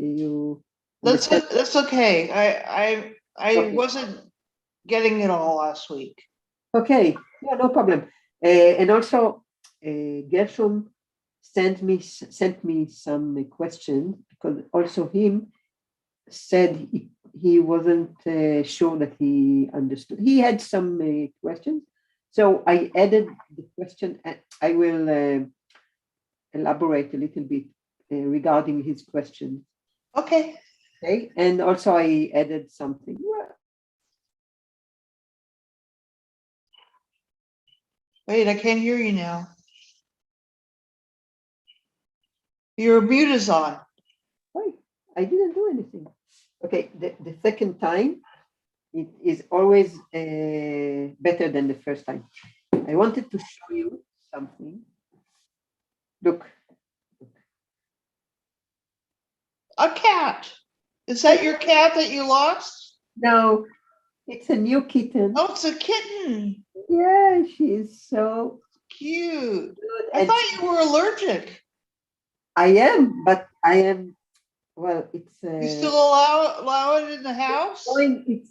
you That's understand? that's okay. I Okay. wasn't getting it all last week. Okay, yeah, no problem. And also, Gershom sent me some questions because also him said he wasn't sure that he understood. He had some questions, so I added the question. And I will elaborate a little bit regarding his questions. Okay. Okay, and also I added something. Wait, I can't hear you now. Your mute is on. Why? I didn't do anything. Okay, the second time it is always better than the first time. I wanted to show you something. Look. A cat. Is that your cat that you lost? No, it's a new kitten. Oh, it's a kitten. Yeah, she is so Cute. good. I thought you were allergic. I am, but I am. Well, it's. You still allow it in the house?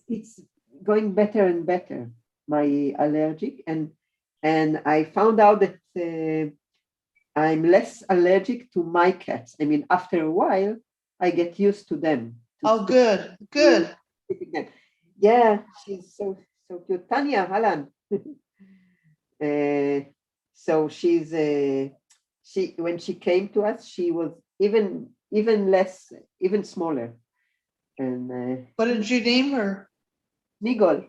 It's going better and better. My allergic and I found out that I'm less allergic to my cats. I mean, after a while, I get used to them. Oh, good, good. Yeah, she's so cute. Tanya, Halan. So she's she when she came to us, she was even less, even smaller. And what did you name her? Nigol.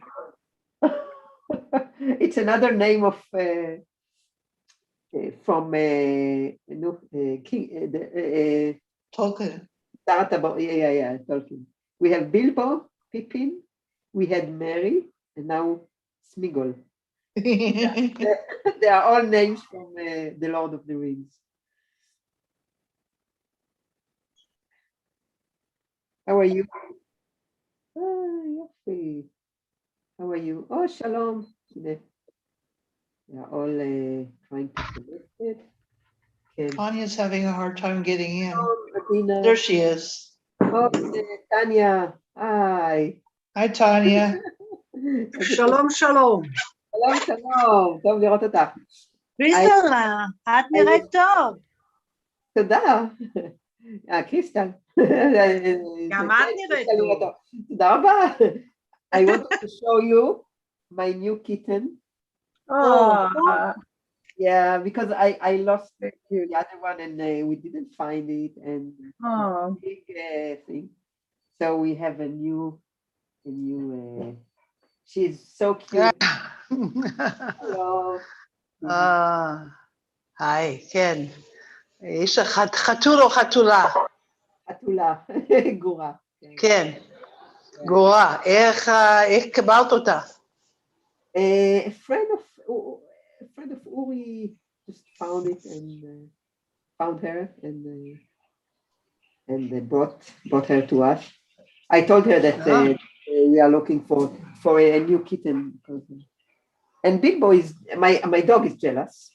It's another name of from Tolkien. Yeah, Tolkien. We have Bilbo, Pippin, we had Mary, and now Smigol. They are all names from the Lord of the Rings. How are you? Yofi. How are you? Oh, shalom. They are all trying to connect it. Tanya's having a hard time getting in. Adina. There she is. Oh, Tanya. Hi. Hi, Tanya. שלום, שלום. שלום, שלום. טוב לראות אותך. קריסטל, את נראית טוב. תודה. קריסטל. גם את נראית טוב. תודה רבה. I wanted to show you my new kitten. Oh. Yeah, because I lost the other one and we didn't find it and big thing. So we have a new she's so cute. Hello. היי, כן. יש לך חתול או חתולה? חתולה, גורה. כן, גורה. איך קיבלת אותה? A friend of Uri just found it and found her and they brought her to us. I told her that we are looking for a new kitten and Bilbo is my dog is jealous.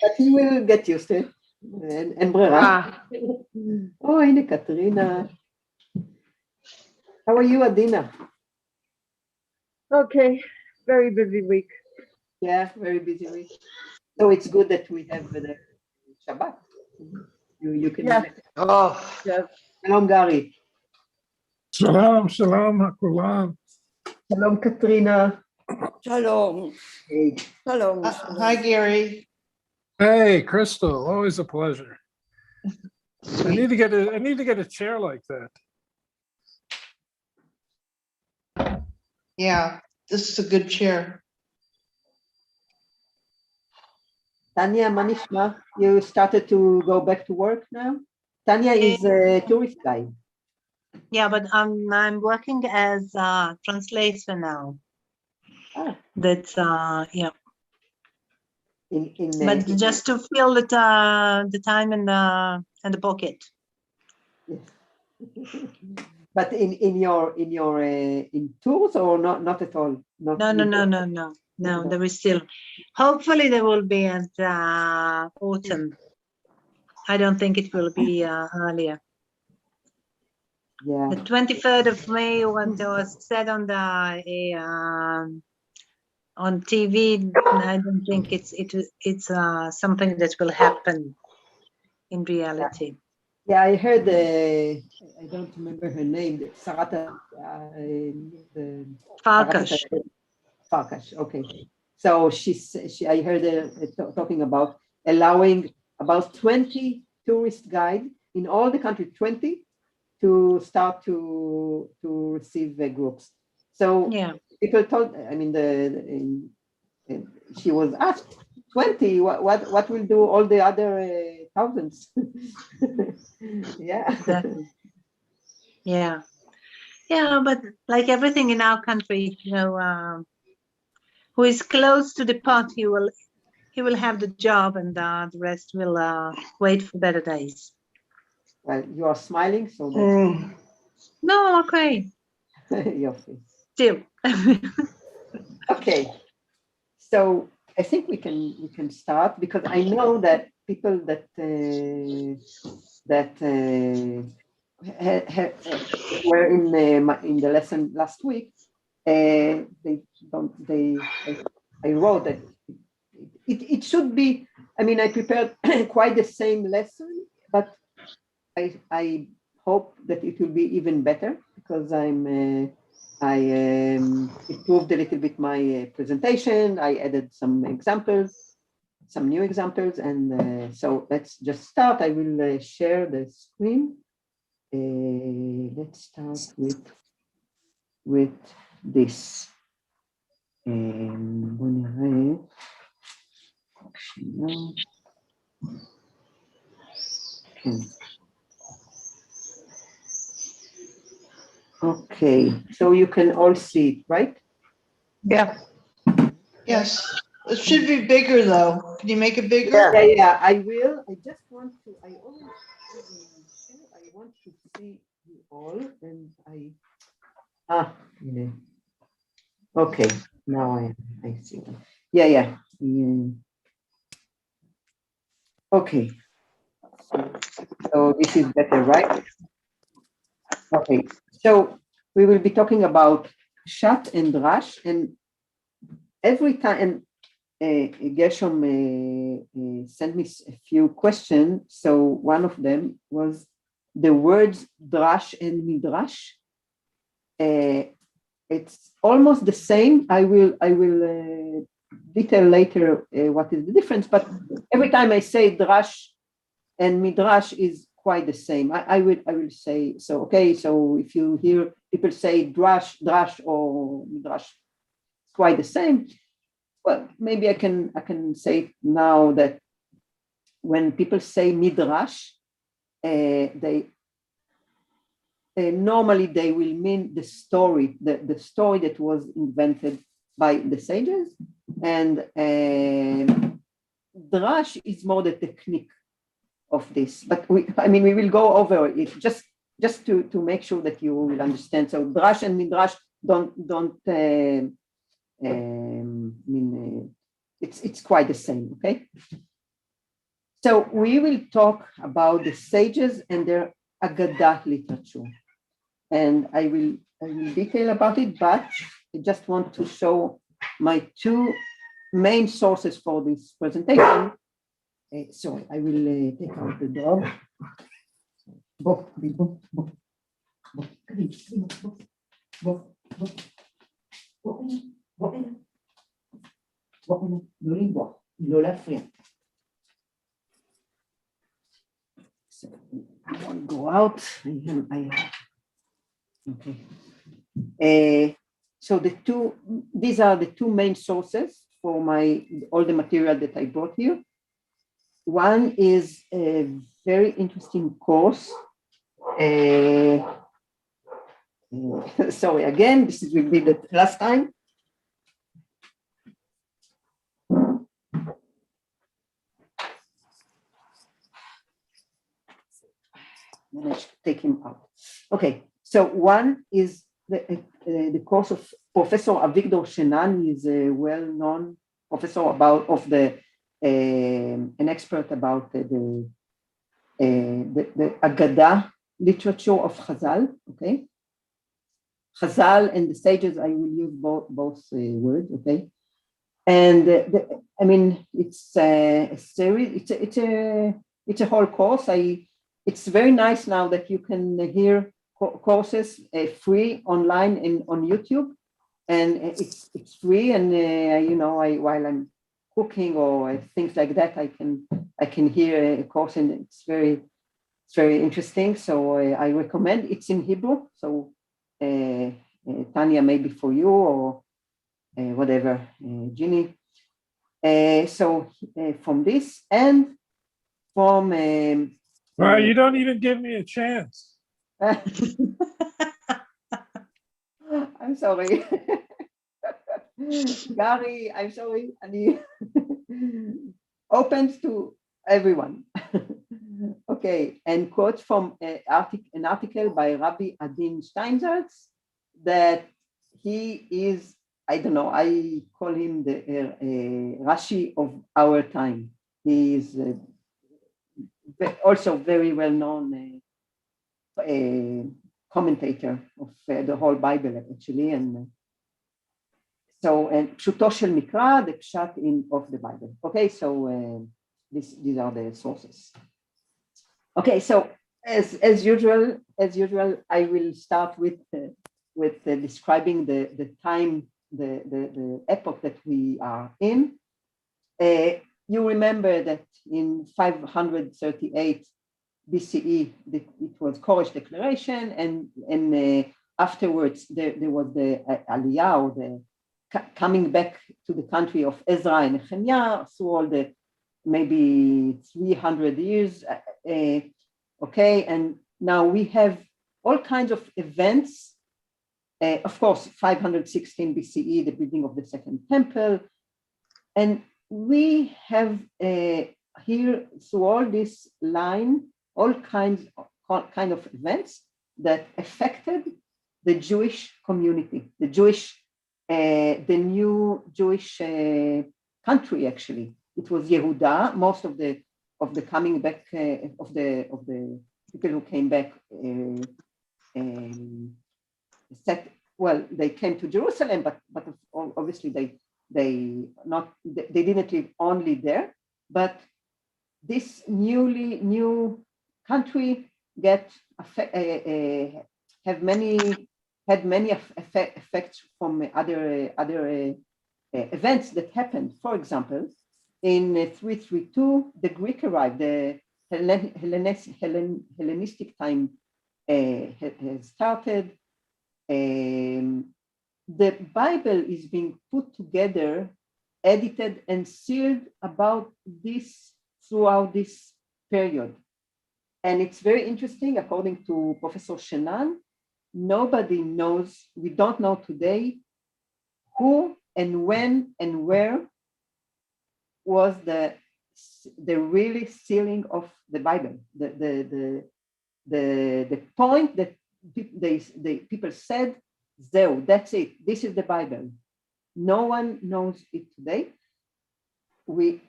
But he will get used to it. אין ברירה. Oh, הנה קטרינה. How are you, Adina? Okay, very busy week. Yeah, very busy week. So it's good that we have the Shabbat. You can. Yeah. Oh, yes. Shalom, Gary. Shalom, shalom, hakulam. Shalom, Katrina. Shalom. Hey. Shalom. Hi, Gary. Hey, Crystal, always a pleasure. I need to get a chair like that. Yeah, this is a good chair. Tanya, Manishma, you started to go back to work now? Tanya is a tourist guide. Yeah, but I'm working as a translator now. That's yeah. But just to fill the time in the pocket. Yes. But in your tours or not at all? No, there is still. Hopefully there will be at autumn. I don't think it will be earlier. Yeah. The 23rd of May, what was said on the on TV, I don't think it's something that will happen in reality. Yeah, I heard. I don't remember her name. Sarata. Farkas. Farkas. Okay. So I heard her talking about allowing about 20 tourist guides in all the country, 20, to start to receive groups. So Yeah. people told. I mean, she was asked 20. What will do all the other thousands? Yeah. Exactly. Yeah. Yeah, but like everything in our country, who is close to the pot, he will have the job, and the rest will wait for better days. Well, you are smiling, so Mm. No, okay, that's your face. still. Okay. So I think we can start because I know that people that were in the lesson last week, they don't they I wrote that it should be. I mean, I prepared quite the same lesson, but I hope that it will be even better because I improved a little bit my presentation. I added some examples, some new examples, and so let's just start. I will share the screen. Let's start with this. בוא נראה. כן. Okay, so you can all see it, right? Yeah. Yes, it should be bigger though. Can you make it bigger? Yeah, I will. I just want to, I always, I want to see you all, and yeah. Okay, now I see them. Yeah. Okay, so this is better, right? Okay, so we will be talking about Shat and Drash, and every time, Gershom sent me a few questions. So one of them was the words Drash and Midrash. It's almost the same. I will detail later what is the difference, but every time I say Drash and Midrash is quite the same. I will say, so okay, so if you hear people say Drash or Midrash, it's quite the same. Well, maybe I can say now that when people say Midrash, they normally they will mean the story that was invented by the sages, and Drash is more the technique of this. But we will go over it just to make sure that you will understand. So Drash and Midrash don't mean it's quite the same. Okay. So we will talk about the sages and their Agadah literature, and I will detail about it, but I just want to show my two main sources for this presentation. Sorry, I will take out the dog. לא להפריע. So I will go out. Okay. So these are the two main sources for all the material that I brought here. One is a very interesting course. Sorry, again, this will be the last time. Manage to take him out. Okay, so one is the course of Professor Avigdor Shenan. He is a well-known professor an expert about the the Agada literature of Chazal, okay? Chazal and the sages, I will use both words, okay? And I mean, it's a series, it's a whole course. It's very nice now that you can hear courses free online and on YouTube, and it's free. And you know, while I'm cooking or things like that, I can hear a course, and it's very interesting. So I recommend. It's in Hebrew, so Tanya, maybe for you or whatever, Ginny. So from this and from Well, you don't even give me a chance. I'm sorry. Gary, I'm sorry. אני open to everyone. Okay, and quote from an article by Rabbi Adin Steinsaltz that he is, I don't know, I call him the Rashi of our time. He is also very well-known commentator of the whole Bible, actually. And so, and Pshuto shel Mikra, the Pshat of the Bible. Okay, so these are the sources. Okay, so as usual, I will start with describing the time, the epoch that we are in. You remember that in 538 BCE, it was Koresh declaration, and afterwards there was the Aliyah, or the coming back to the country of Ezra and Nehemiah through all the maybe 300 years. Okay, and now we have all kinds of events. Of course, 516 BCE, the building of the Second Temple, and we have here through all this line all kinds of events that affected the Jewish community, the new Jewish country. Actually, it was Yehuda. Most of the coming back of the people who came back they came to Jerusalem, but obviously they didn't live only there, but this new country had many effects from other events that happened. For example, in 332, the Greek arrived. The Hellenistic time has started. The Bible is being put together, edited, and sealed about this throughout this period. And it's very interesting, according to Professor Shenan, nobody knows, we don't know today who and when and where was the really sealing of the Bible. The point that people said, Zeu, that's it, this is the Bible. No one knows it today. The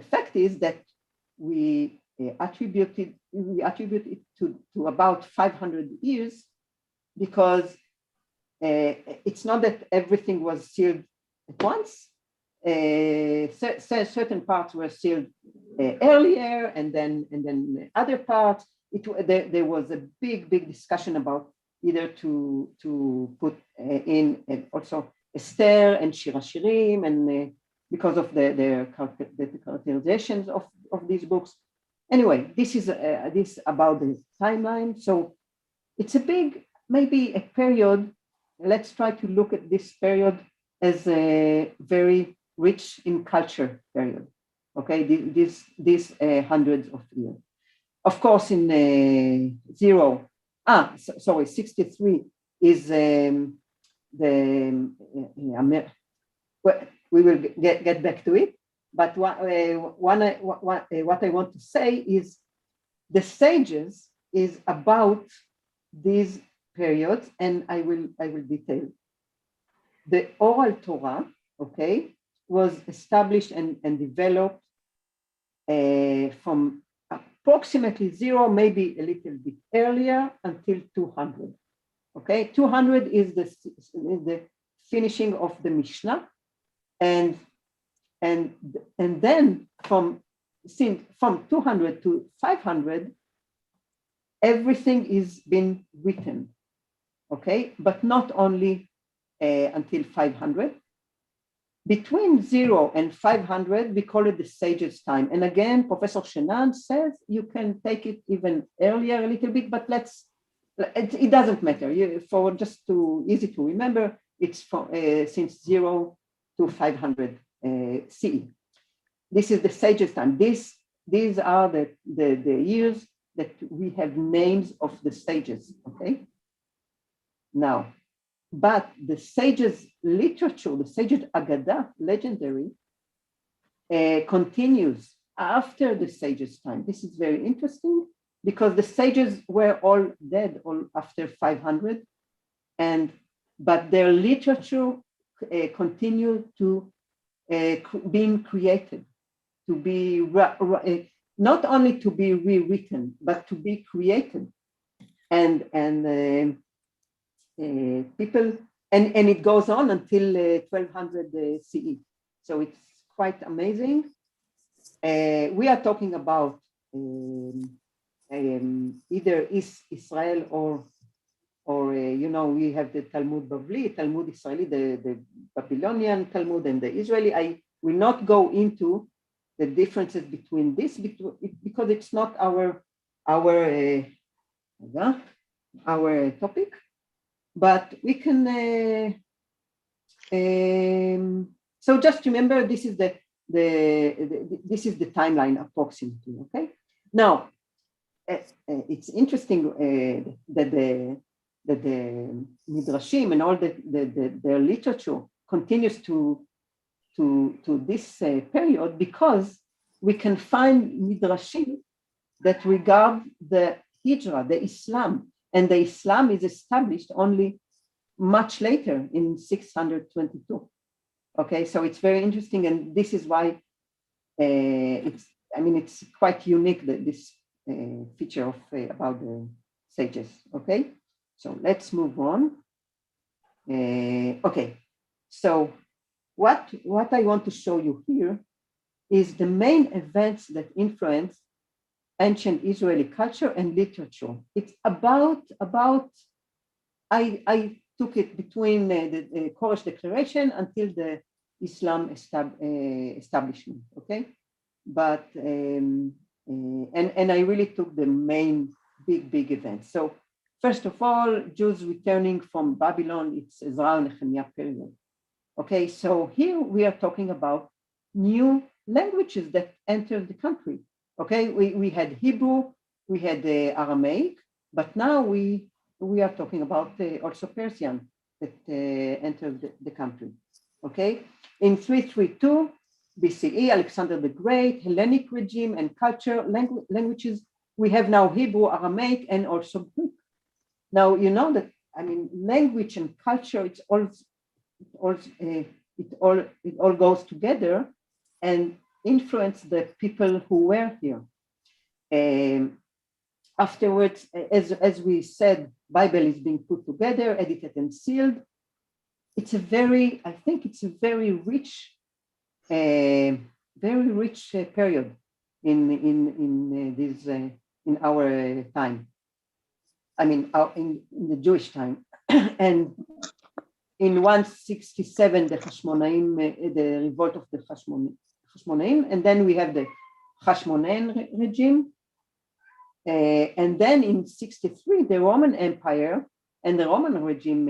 fact is that we attribute it to about 500 years, because it's not that everything was sealed at once. Certain parts were sealed earlier, and then other parts. There was a big discussion about either to put in also Esther and Shir HaShirim, and because of the characterizations of these books. Anyway, this is this about the timeline. So it's a big, maybe a period. Let's try to look at this period as a very rich in culture period. Okay, these hundreds of years. Of course, in 63 is we will get back to it. But what I want to say is the sages is about these periods, and I will detail. The oral Torah, okay, was established and developed from approximately 0, maybe a little bit earlier, until 200. Okay, 200 is the finishing of the Mishnah, and then from 200 to 500, everything is been written. Okay, but not only until 500. Between 0 and 500, we call it the sage's time. And again, Professor Shenan says you can take it even earlier a little bit, but it doesn't matter. For just too easy to remember, it's since 0 to 500 CE. This is the sage's time. These are the years that we have names of the sages, okay? Now, but the sages' literature, the sages' Agadah, legendary, continues after the sages' time. This is very interesting because the sages were all dead after 500, but their literature continued to being created, to be not only to be rewritten, but to be created, and people, and it goes on until 1200 CE. So it's quite amazing. We are talking about either Israel or we have the Talmud Bavli, Talmud Israeli, the Babylonian Talmud and the Israeli. I will not go into the differences between this because it's not our topic. But we can, so just remember, this is the timeline approximately, okay? Now, it's interesting that the Midrashim and all their literature continues to this period because we can find Midrashim that regard the Hijrah, the Islam, and the Islam is established only much later in 622. Okay, so it's very interesting, and this is why it's quite unique that this feature of about the sages. Okay, so let's move on. Okay, so what I want to show you here is the main events that influence ancient Israeli culture and literature. It's about I took it between the Koresh Declaration until the Islam establishment, okay? But and I really took the main big events. So first of all, Jews returning from Babylon, it's Ezra and Nehemiah period. Okay, so here we are talking about new languages that entered the country. Okay, we had Hebrew, we had Aramaic, but now we are talking about also Persian that entered the country. Okay, in 332 BCE, Alexander the Great, Hellenic regime and culture, languages, we have now Hebrew, Aramaic, and also Greek. Now, you know that, language and culture, it all goes together and influence the people who were here. Afterwards, as we said, Bible is being put together, edited and sealed. It's a very rich, period in our time. In the Jewish time, and in 167, the Hashmonaim, the revolt of the Hashmonaim, and then we have the Hashmonaim regime, and then in 63, the Roman Empire and the Roman regime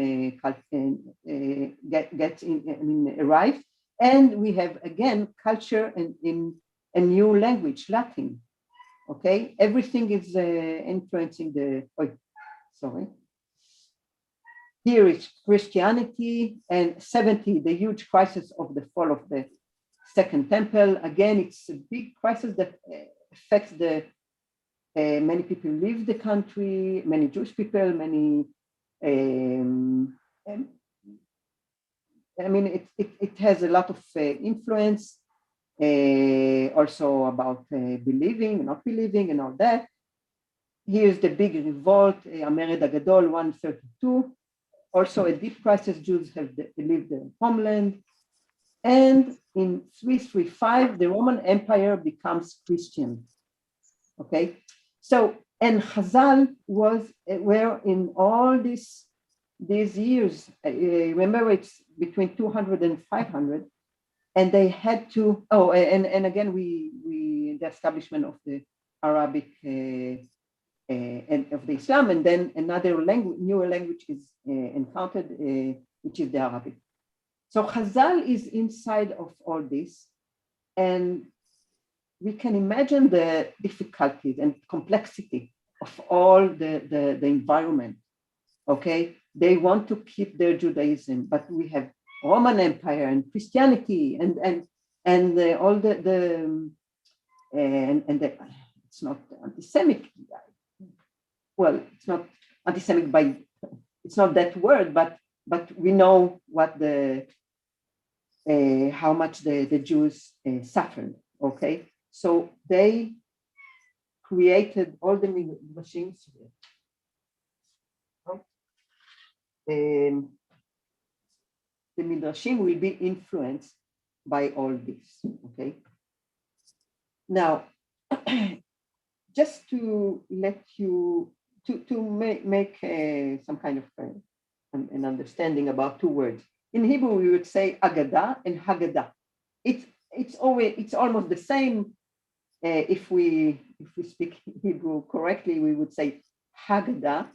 arrived, and we have again culture and in a new language, Latin. Okay, everything is influencing the. Here is Christianity, and 70, the huge crisis of the fall of the Second Temple. Again, it's a big crisis that affects many people leave the country, many Jewish people, many. It has a lot of influence. also about believing, not believing, and all that. Here's the big revolt, Amered Agadol 132. Also a deep crisis, Jews have lived their homeland. And in 335, the Roman Empire becomes Christian. Okay, so, and Chazal were in all these years, remember it's between 200 and 500, and they had to, and again, the establishment of the Arabic and of the Islam, and then another language, newer language is encountered, which is the Arabic. So Chazal is inside of all this, and we can imagine the difficulties and complexity of all the environment. Okay, they want to keep their Judaism, but we have Roman Empire and Christianity and all the it's not anti-Semitic. Well, it's not anti-Semitic by, it's not that word, but we know what how much the Jews suffered. Okay, so they created all the machines. The Midrashim will be influenced by all this. Okay. Now, just to let you to make some kind of an understanding about two words. In Hebrew, we would say Agadah and Haggadah. It's almost the same. If we speak Hebrew correctly, we would say Haggadah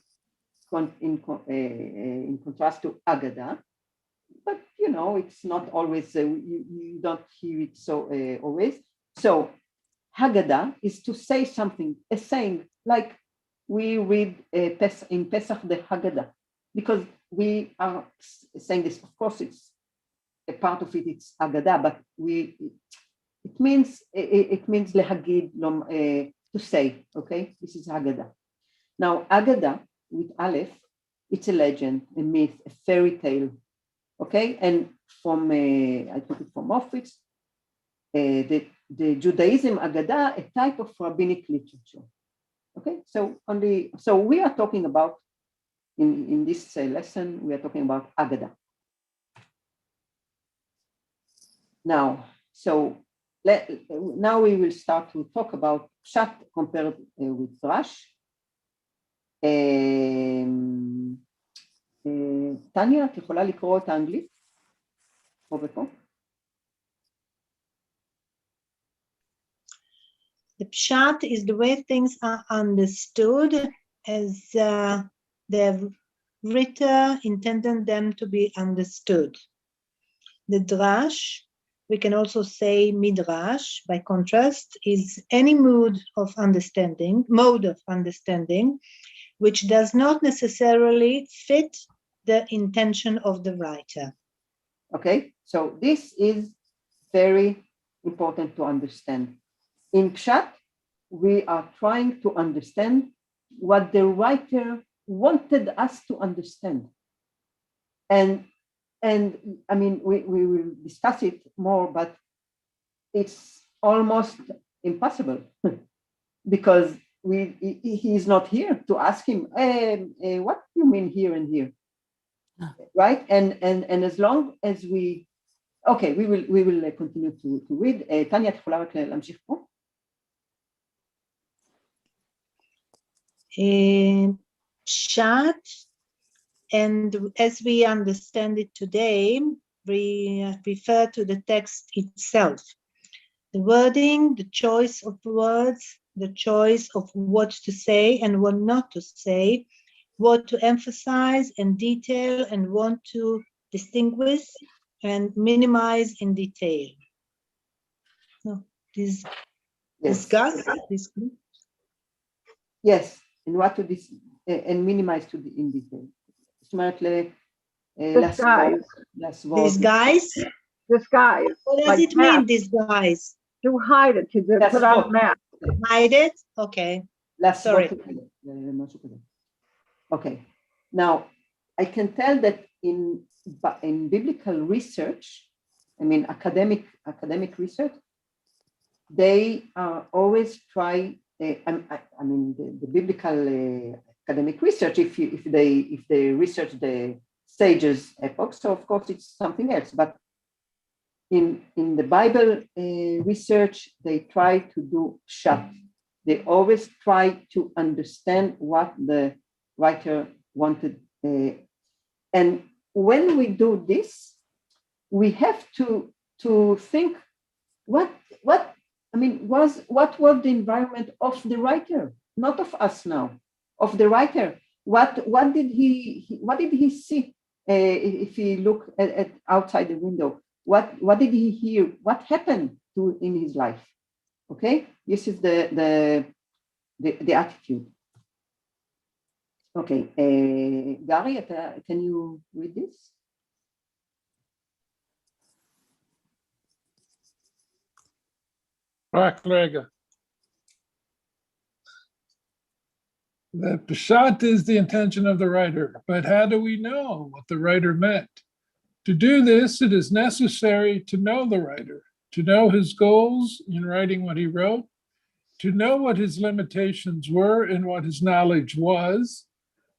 in contrast to Agadah. But you know, it's not always, you don't hear it so always. So Haggadah is to say something, a saying, like we read in Pesach the Haggadah, because we are saying this. Of course, it's a part of it. It's Haggadah, but it means lehagid, to say. Okay, this is Haggadah. Now Haggadah with Aleph, it's a legend, a myth, a fairy tale. Okay, and from I took it from Moffitt's, the Judaism Agadah, a type of rabbinic literature. Okay, so we are talking about in this lesson, we are talking about Agadah. Now, now we will start to talk about Pshat compared with Drash. טניה, את יכולה לקרוא את האנגלית? פה ופה? The pshat is the way things are understood as the writer intended them to be understood. The drash, we can also say midrash, by contrast, is any mode of understanding, which does not necessarily fit the intention of the writer. Okay, so this is very important to understand. In Pshat, we are trying to understand what the writer wanted us to understand. And I mean, we will discuss it more, but it's almost impossible because he is not here to ask him, what do you mean here and here? Right? And as long as we will continue to read. טניה, את יכולה רק להמשיך פה? Pshat, and as we understand it today, we refer to the text itself. The wording, the choice of words, the choice of what to say and what not to say, what to emphasize and detail and want to distinguish and minimize in detail. No, discuss. Yes, and what to and minimize in detail. Disguise. Disguise? Disguise. What does Like it mean, mask. disguise? To hide it, to put on a mask. Hide it? Okay. Sorry. Okay. Now, I can tell that in biblical research, I mean academic research, they always try. I mean, the biblical academic research. If they research the sages' epoch, so of course it's something else. But in the Bible research, they try to do pshat. They always try to understand what the writer wanted. And when we do this, we have to think what was the environment of the writer, not of us now, of the writer. What did he see if he look at outside the window? What did he hear? What happened in his life? Okay, this is the attitude. Okay, Gary, can you read this? רק רגע. The pshat is the intention of the writer, but how do we know what the writer meant? To do this, it is necessary to know the writer, to know his goals in writing what he wrote, to know what his limitations were and what his knowledge was,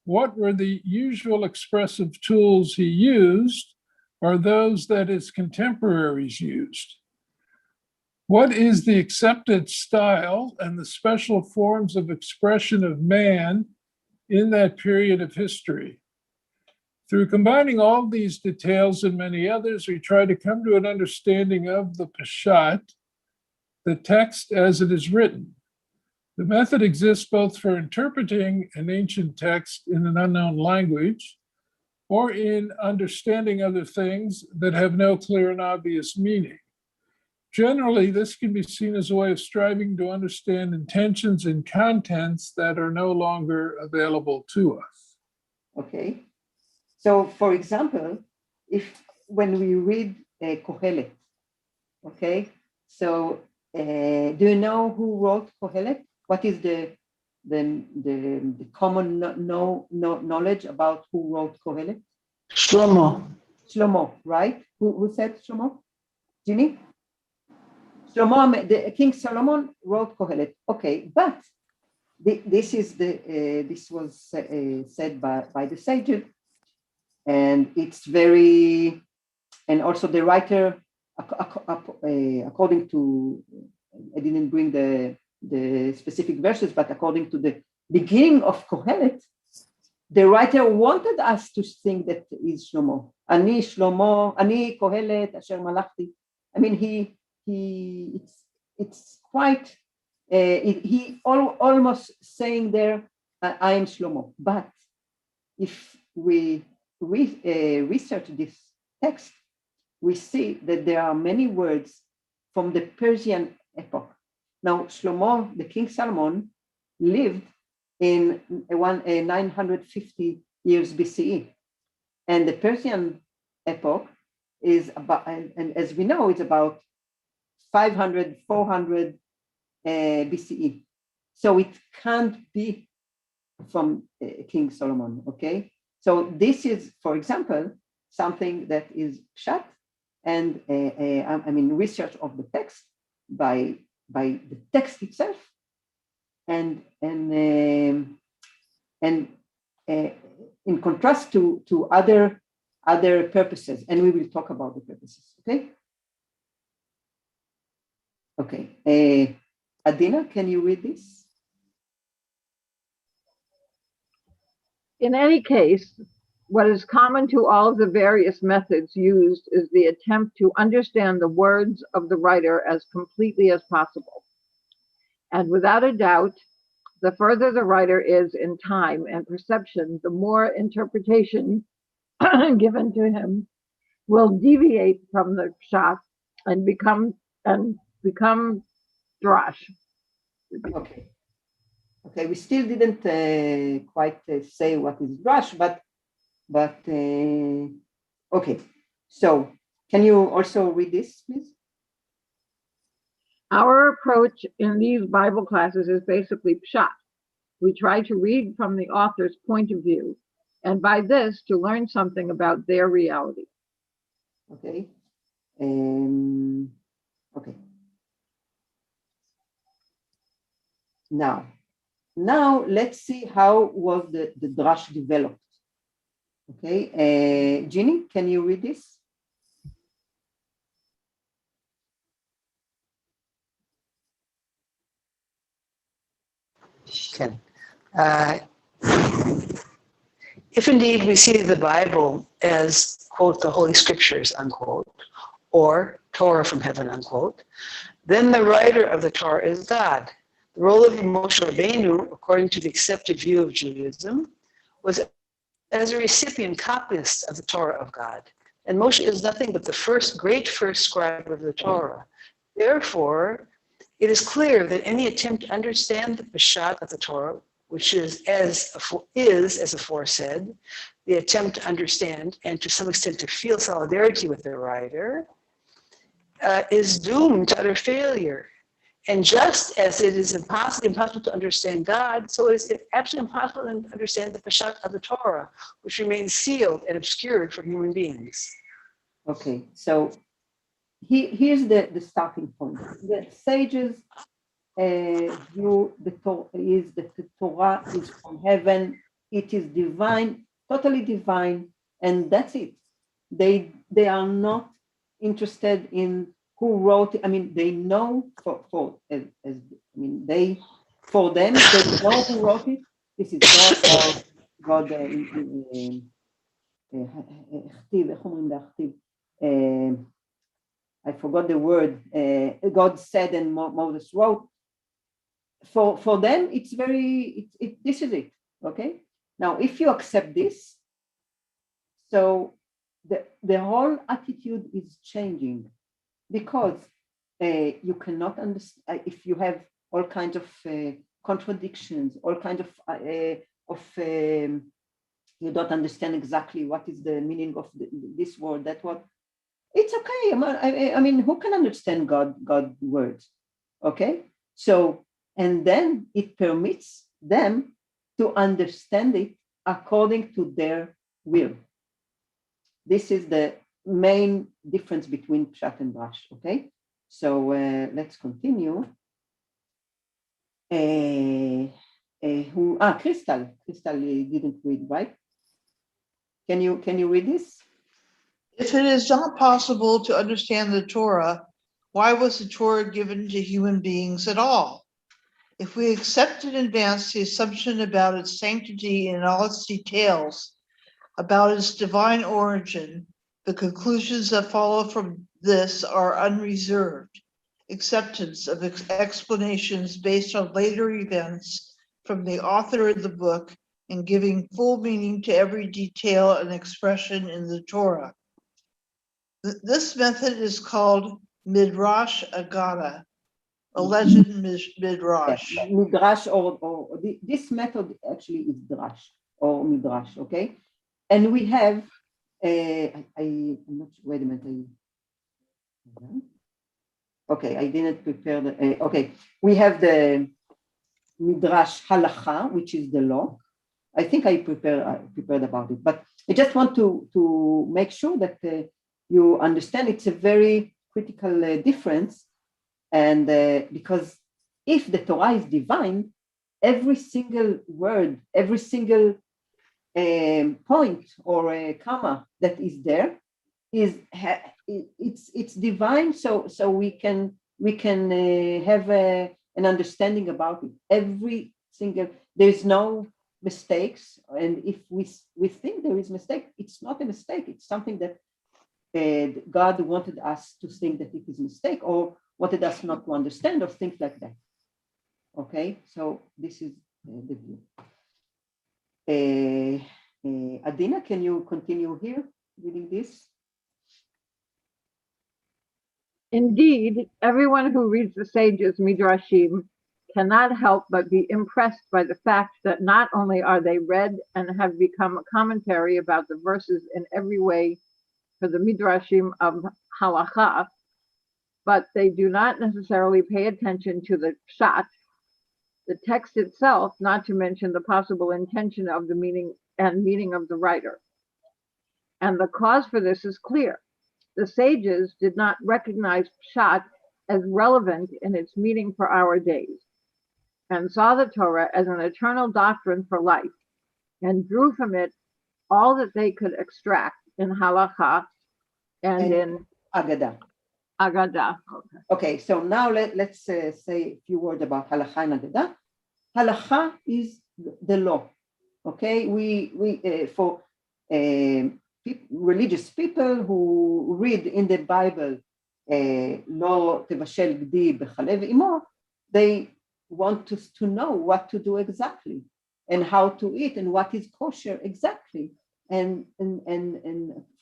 what were the usual expressive tools he used, or those that his contemporaries used. What is the accepted style and the special forms of expression of man in that period of history? Through combining all these details and many others, we try to come to an understanding of the Peshat, the text as it is written. The method exists both for interpreting an ancient text in an unknown language or in understanding other things that have no clear and obvious meaning. Generally, this can be seen as a way of striving to understand intentions and contents that are no longer available to us. Okay. So, for example, when we read Kehilat, okay, so do you know who wrote Kehilat? What is the common knowledge about who wrote Kehilat? Shlomo, right? Who said Shlomo? Ginny? Shlomo, the King Solomon wrote Kehilat. Okay, but this was said by the sages, and it's very, and also the writer, according to, I didn't bring the specific verses, but according to the beginning of Kehilat, the writer wanted us to think that is Shlomo. Ani Shlomo, Ani Kehilat asher malachti. I mean, it's quite, he almost saying there, I am Shlomo. But if we research this text, we see that there are many words from the Persian epoch. Now, Shlomo, the King Solomon, lived in 950 years BCE. And the Persian epoch is about, and as we know, it's about 500, 400 BCE. So it can't be from King Solomon, okay? So this is, for example, something that is pshat, and research of the text by the text itself, and in contrast to other purposes, and we will talk about the purposes. Okay. Okay. Adina, can you read this? In any case, what is common to all of the various methods used is the attempt to understand the words of the writer as completely as possible. And without a doubt, the further the writer is in time and perception, the more interpretation given to him will deviate from the pshat and become drash. Okay. Okay, we still didn't quite say what is drash, but okay. So can you also read this, please? Our approach in these Bible classes is basically pshat. We try to read from the author's point of view, and by this to learn something about their reality. Okay. Okay. Now let's see how was the drash developed. Okay, Ginny, can you read this? Can. If indeed we see the Bible as, quote, the Holy Scriptures, unquote, or Torah from heaven, unquote, then the writer of the Torah is God. The role of Moshe Rabbeinu, according to the accepted view of Judaism, was as a recipient copyist of the Torah of God. And Moshe is nothing but the first scribe of the Torah. Therefore, it is clear that any attempt to understand the Peshat of the Torah, which is as aforesaid, the attempt to understand and to some extent to feel solidarity with the writer, is doomed to utter failure. And just as it is impossible to understand God, so it is absolutely impossible to understand the Peshat of the Torah, which remains sealed and obscured for human beings. Okay, so here's the starting point. The sages view the Torah is from heaven. It is divine, totally divine, and that's it. They are not interested in who wrote it. I mean, they know for them they know who wrote it. This is God. I forgot the word. God said and Moses wrote. For them, it's very. This is it. Okay. Now, if you accept this, so the whole attitude is changing, because you cannot understand if you have all kinds of contradictions, all kinds of you don't understand exactly what is the meaning of this word, that word. It's okay. I mean, who can understand God's words? Okay, so and then it permits them to understand it according to their will. This is the main difference between Pshat and Drash. Okay, so let's continue. Crystal didn't read, right? Can you read this? If it is not possible to understand the Torah, why was the Torah given to human beings at all? If we accept in advance the assumption about its sanctity in all its details, about its divine origin, the conclusions that follow from this are unreserved acceptance of explanations based on later events from the author of the book and giving full meaning to every detail and expression in the Torah. This method is called Midrash Agada, a legend midrash. Yes, midrash or this method actually is drash or midrash. Okay, and we have I'm not. Wait a minute. Okay, I didn't prepare the. Okay, we have the midrash halacha, which is the law. I think I prepared about it, but I just want to make sure that you understand it's a very critical difference, and because if the Torah is divine, every single word, every single point or a comma that is there is it's divine. So we can have an understanding about it. Every single, there's no mistakes, and if we think there is mistake, it's not a mistake. It's something that God wanted us to think that it is a mistake, or wanted us not to understand, or things like that. Okay, so this is the view. Adina, can you continue here reading this? Indeed, everyone who reads the sages' midrashim cannot help but be impressed by the fact that not only are they read and have become a commentary about the verses in every way for the midrashim of halacha, but they do not necessarily pay attention to the pshat, the text itself, not to mention the possible intention of the meaning of the writer. And the cause for this is clear. The sages did not recognize pshat as relevant in its meaning for our days. and saw the Torah as an eternal doctrine for life, and drew from it all that they could extract in halacha and in Agada. Agadah. Okay. Okay, so now let's say a few words about halacha and Agada. Halacha is the law. Okay, for religious people who read in the Bible, lo tevashel gdi b'chalev imo, they want to know what to do exactly and how to eat and what is kosher exactly. And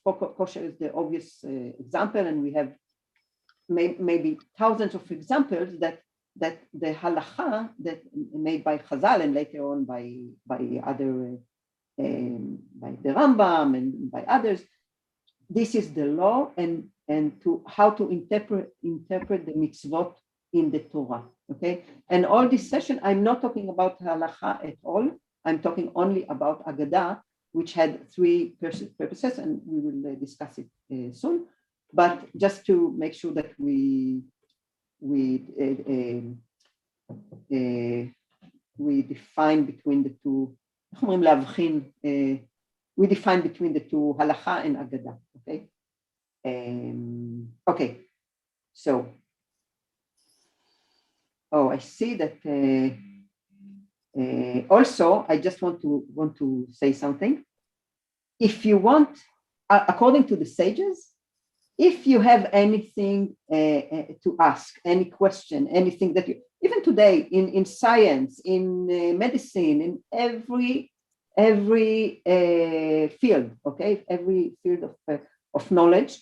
kosher is the obvious example, and we have maybe thousands of examples that the halacha that made by Chazal and later on by other by the Rambam and by others, this is the law and to how to interpret the mitzvot in the Torah. Okay, and all this session I'm not talking about halacha at all. I'm talking only about Agadah, which had three purposes, and we will discuss it soon. But just to make sure that we define between the two, we define between the two halacha and Agadah. Okay. Okay. So, I see that. Also, I just want to say something. If you want, according to the sages, if you have anything to ask, any question, anything that you, even today in science, in medicine, in every field, okay, every field of knowledge,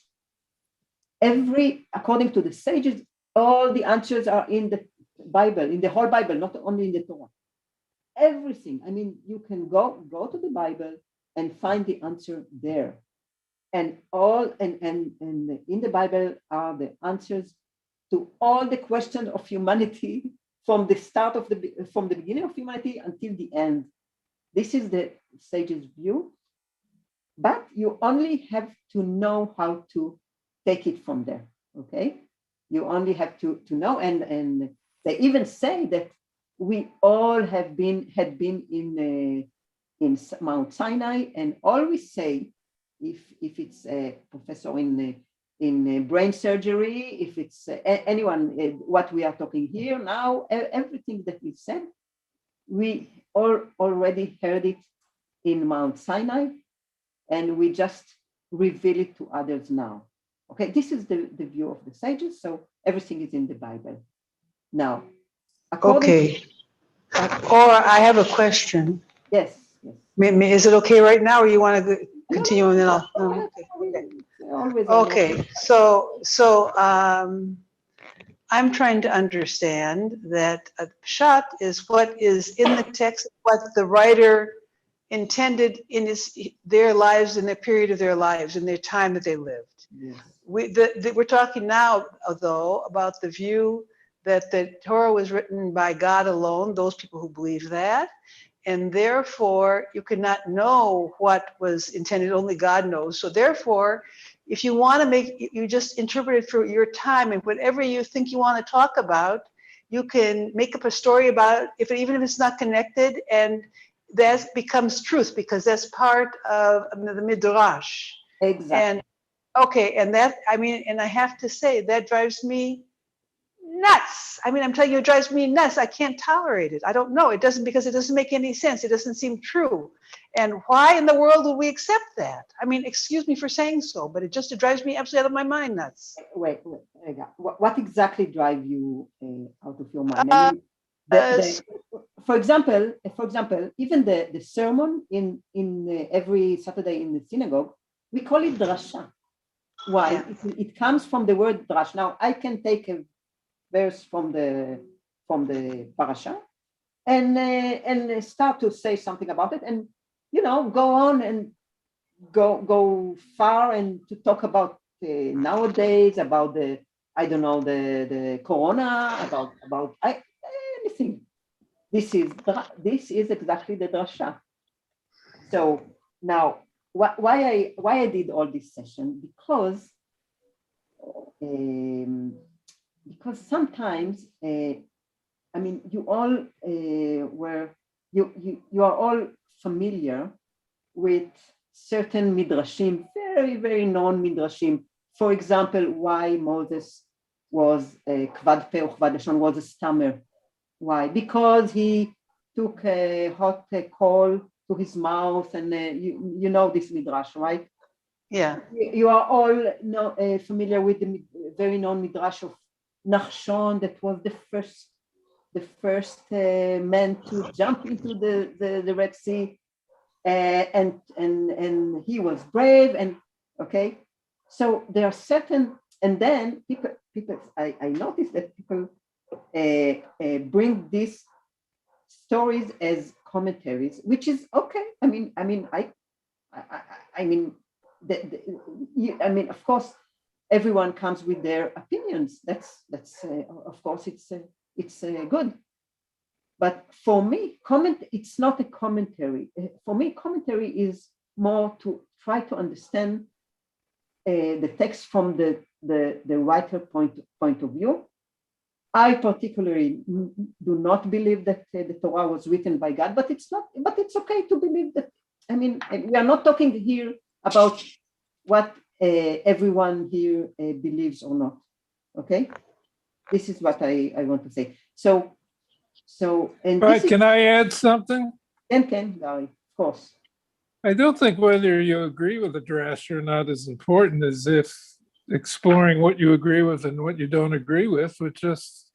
according to the sages, all the answers are in the Bible, in the whole Bible, not only in the Torah. Everything. I mean, you can go to the Bible and find the answer there. And in the Bible are the answers to all the questions of humanity from the beginning of humanity until the end. This is the sage's view, but you only have to know how to take it from there. Okay, you only have to know, and they even say that we all had been in Mount Sinai, and always say, if it's a professor in brain surgery, if it's anyone, what we are talking here now, everything that we said, we all already heard it in Mount Sinai, and we just reveal it to others now. Okay, this is the view of the sages. So everything is in the Bible. Now, Okay. Or I have a question. Yes. Is it okay right now, or you want to continue and then I'll? Okay. So I'm trying to understand that a pshat is what is in the text, what the writer intended in their lives, in the period of their lives, in their time that they lived. Yes. We're talking now, though, about the view that the Torah was written by God alone, those people who believe that, and therefore you cannot know what was intended, only God knows. So therefore, if you want to you just interpret it for your time, and whatever you think you want to talk about, you can make up a story about it, even if it's not connected, and that becomes truth because that's part of the midrash. Exactly. And okay, and that, I mean, and I have to say that drives me nuts. I mean, I'm telling you, it drives me nuts. I can't tolerate it. I don't know. It doesn't, because it doesn't make any sense. It doesn't seem true. And why in the world would we accept that? I mean, excuse me for saying so, but it drives me absolutely out of my mind nuts. Wait. What exactly drives you out of your mind? I mean, for example, even the sermon in every Saturday in the synagogue, we call it drasha. Why? Yeah. It comes from the word drash. Now, I can take a verse from the parasha and start to say something about it, and go on and go far and to talk about nowadays, about the corona, about anything. This is exactly the drasha. So now, why I did all this session, because sometimes I mean, you all you are all familiar with certain midrashim, very, very known midrashim. For example, why Moses was kvad peh uchvad lashon, was a stammer. Why? Because he took a hot coal to his mouth, and you know this midrash, right? Yeah. You are all familiar with the very known midrash of Nachshon, that was the first man to jump into the Red Sea, and he was brave, and okay. So there are certain, and then people I noticed that people bring these stories as commentaries, which is okay. I mean, I mean, of course, everyone comes with their opinions. That's of course, it's good. But for me, it's not a commentary. For me, commentary is more to try to understand the text from the writer point of view. I particularly do not believe that the Torah was written by God, but it's not. But it's okay to believe that. I mean, we are not talking here about what everyone here believes or not. Okay, this is what I want to say. So, and Right, this is, can I add something? can, Gary, of course. I don't think whether you agree with the drash or not is important as if exploring what you agree with and what you don't agree with, which just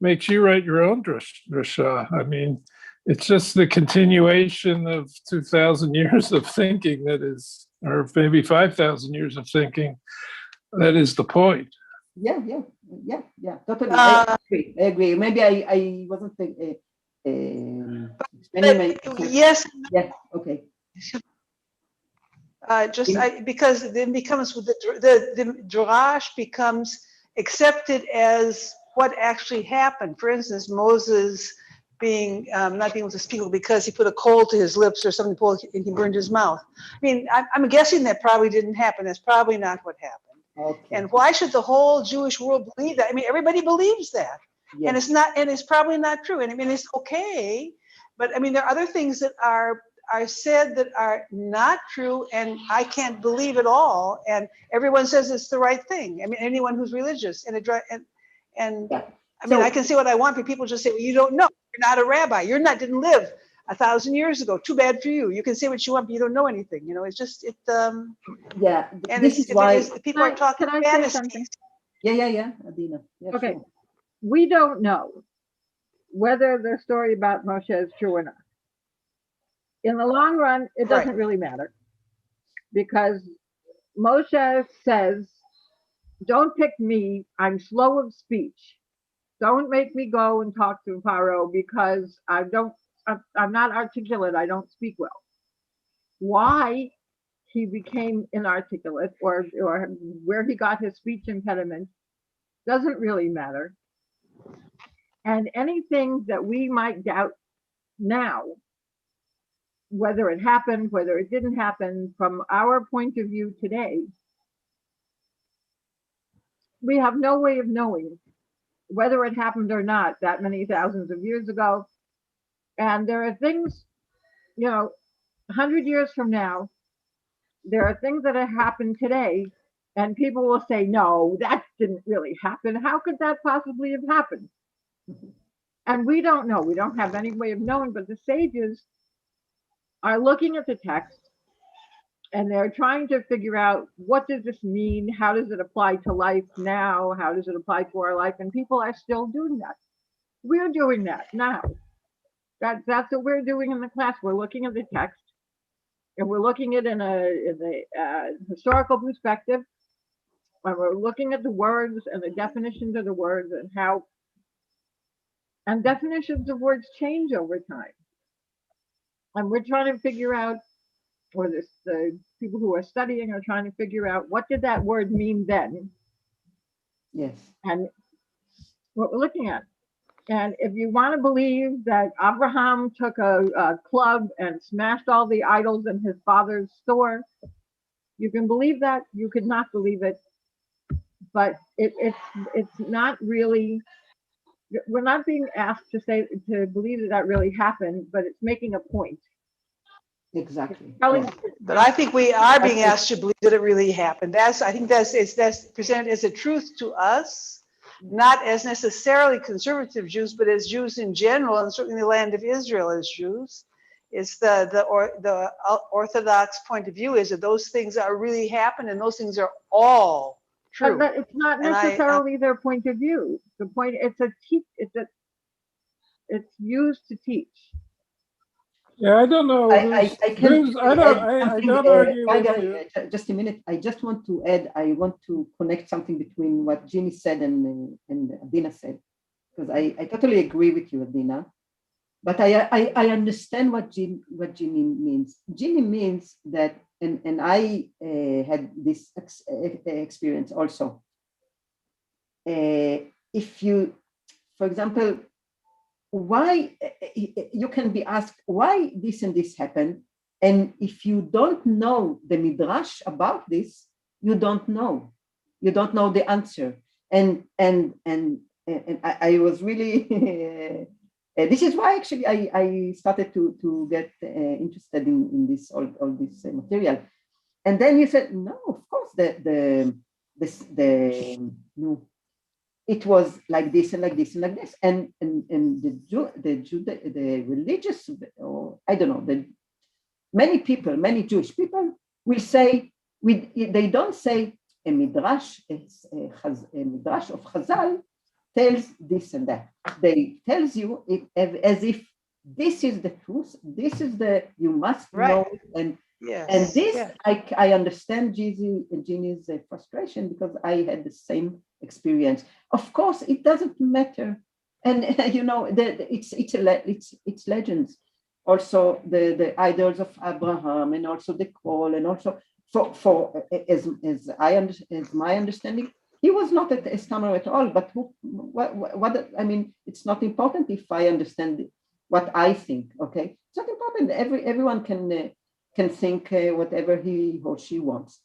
makes you write your own drasha. I mean, it's just the continuation of 2,000 years of thinking that is, or maybe 5,000 years of thinking, that is the point. Yeah, totally. I agree. Maybe I wasn't explaining my. Yes, Yeah, okay. because then becomes the drash becomes accepted as what actually happened. For instance, Moses being not being able to speak because he put a coal to his lips or something, and he burned his mouth. I mean, I'm guessing that probably didn't happen. That's probably not what happened. Okay. And why should the whole Jewish world believe that? I mean, everybody believes that. Yes. And it's not, and it's probably not true. And I mean, it's okay, but I mean, there are other things that are said that are not true, and I can't believe it all. And everyone says it's the right thing. I mean, anyone who's religious and Yeah. I mean, So- I can say what I want, but people just say, well, you don't know. You're not a rabbi. Didn't live 1,000 years ago. Too bad for you. You can say what you want, but you don't know anything. You know, it's just yeah. And this is why people are talking Can I say fantasies. something? Yeah, Adina. Yeah, Okay. sure. We don't know whether the story about Moshe is true or not. In the long run, it doesn't Right. really matter, because Moshe says, don't pick me, I'm slow of speech. Don't make me go and talk to Pharaoh because I'm not articulate, I don't speak well. Why he became inarticulate, or where he got his speech impediment, doesn't really matter. And anything that we might doubt now, whether it happened, whether it didn't happen, from our point of view today, we have no way of knowing whether it happened or not that many thousands of years ago. And there are things, 100 years from now, there are things that have happened today, and people will say, no, that didn't really happen. How could that possibly have happened? And we don't know. We don't have any way of knowing, but the sages are looking at the text, and they're trying to figure out, what does this mean? How does it apply to life now? How does it apply to our life? And people are still doing that. We're doing that now. That's what we're doing in the class. We're looking at the text, and we're looking at it in a historical perspective, and we're looking at the words and the definitions of the words, and definitions of words change over time. And we're trying to figure out, or the people who are studying are trying to figure out, what did that word mean then? Yes. And what we're looking at. And if you want to believe that Abraham took a club and smashed all the idols in his father's store, you can believe that. You could not believe it. But it's not really we're not being asked to believe that that really happened, but it's making a point. Exactly. Telling Yeah. But I think we are being asked to believe that it really happened. I think that's presented as a truth to us, not as necessarily conservative Jews, but as Jews in general, and certainly the land of Israel as Jews. It's the Orthodox point of view is that those things are really happened, and those things are all true. It's not And necessarily their point of view. The point, it's used to teach. Yeah, I don't know. I can I don't argue with Margaret, you. just a minute. I just want to add, I want to connect something between what Ginny said and Adina said, because I totally agree with you, Adina. But I understand what Ginny means. Ginny means that, and I had this experience also. If you, for example, why you can be asked why this and this happened, and if you don't know the midrash about this, you don't know the answer. And I was really this is why actually I started to get interested in this all this material. And then you said no, of course no, it was like this and like this and like this, and the religious, or I don't know, many Jewish people will say, they don't say a midrash of Chazal tells this and that. They tells you as if this is the truth, this is you must know, and this, I understand Ginny's frustration, because I had the same experience. Of course, it doesn't matter, and you know, it's legends. Also, the idols of Abraham, and also the call, and also as my understanding, he was not a stammerer at all. But what I mean, it's not important if I understand what I think. Okay, it's not important. Everyone can think whatever he or she wants,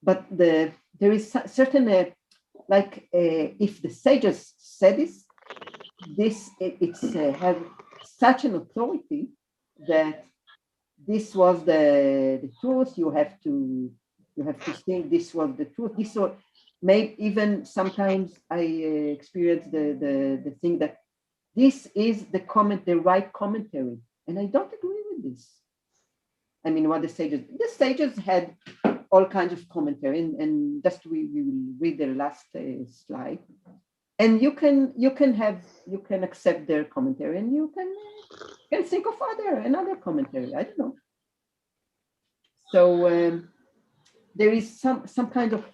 but there is certain if the sages said this has such an authority that this was the truth. You have to think this was the truth. This was maybe even sometimes I experience the thing that this is the right commentary, and I don't agree with this. I mean, what the sages had all kinds of commentary, and just we will read the last slide, and you can accept their commentary, and you can think of another commentary. I don't know. So there is some kind of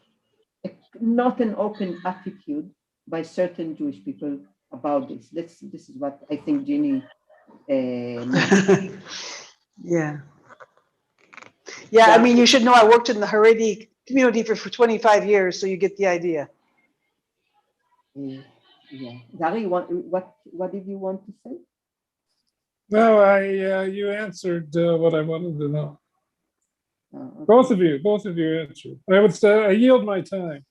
not an open attitude by certain Jewish people about this. This is what I think Ginny. Yeah, I mean, you should know I worked in the Haredi community for 25 years, so you get the idea. Yeah, Gary, what did you want to say? No, you answered what I wanted to know. Okay. Both of you answered. I would say I yield my time.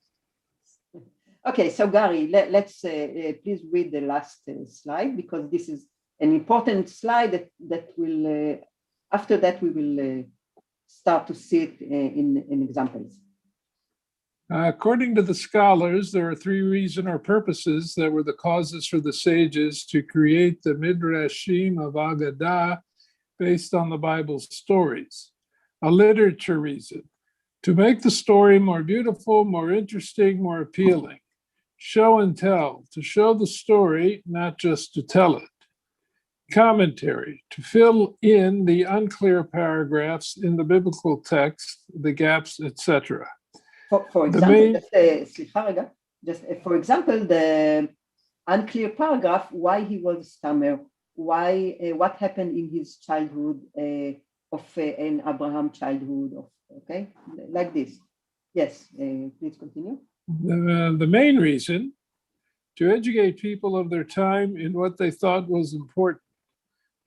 Okay, so Gary, let's please read the last slide, because this is an important slide that will, after that we will start to see it in examples. According to the scholars, there are three reasons or purposes that were the causes for the sages to create the Midrashim of Agadah based on the Bible's stories. A literature reason, to make the story more beautiful, more interesting, more appealing. Show and tell, to show the story, not just to tell it. Commentary, to fill in the unclear paragraphs in the biblical text, the gaps, etc. For example, for example, the unclear paragraph, why he was a stammer, what happened in his childhood, of an Abraham childhood, okay, like this. Yes, please continue. The main reason, to educate people of their time in what they thought was important.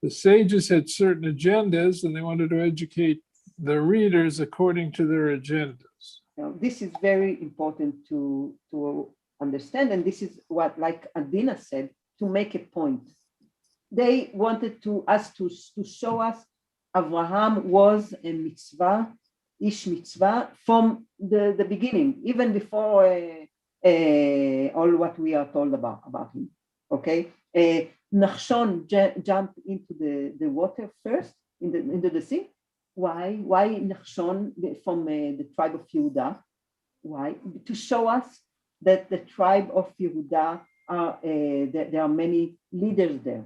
The sages had certain agendas, and they wanted to educate the readers according to their agendas. Now, this is very important to understand, and this is what, like Adina said, to make a point. They wanted us to show us Abraham was a mitzvah, ish mitzvah from the beginning, even before all what we are told about him. Okay, Nachshon jumped into the water first, into the sea. Why Nachshon from the tribe of Yehuda? Why? To show us that the tribe of Yehuda there are many leaders there.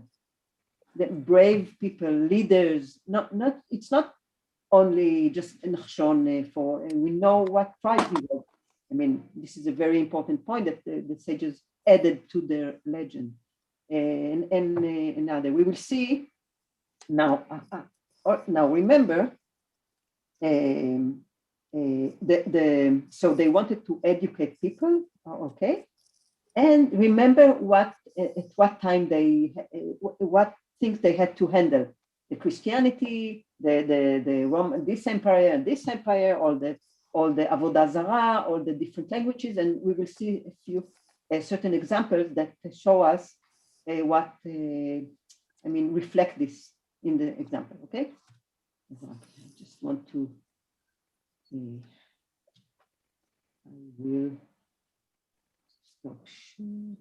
The brave people, leaders, it's not only just Nachshon for, we know what tribe he was. I mean, this is a very important point that the sages added to their legend. And another, we will see now. Now remember, so they wanted to educate people, okay, and remember at what time what things they had to handle: the Christianity, the Roman, this empire, all the Avodah Zarah, all the different languages, and we will see a few certain examples that show us what reflect this in the example. Okay, I just want to. I will stop sharing.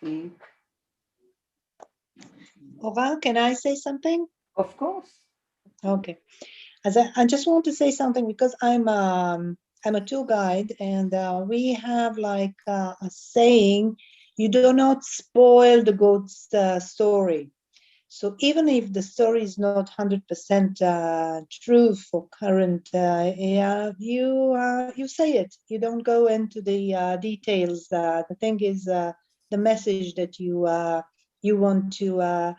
Okay, Oval, can I say something? of course. Okay. As I just want to say something because I'm a tour guide, and we have like a saying, you do not spoil the goat's story. So even if the story is not 100% true for current, you say it. You don't go into the details. The thing is the message that you want to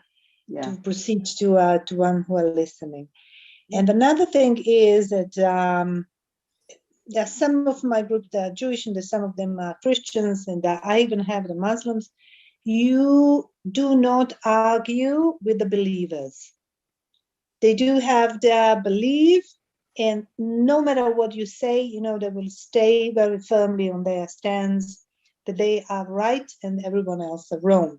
proceed to one who are listening. And another thing is that there are some of my group that are Jewish, and some of them are Christians, and I even have the Muslims. You do not argue with the believers. They do have their belief, and no matter what you say, they will stay very firmly on their stance that they are right and everyone else are wrong.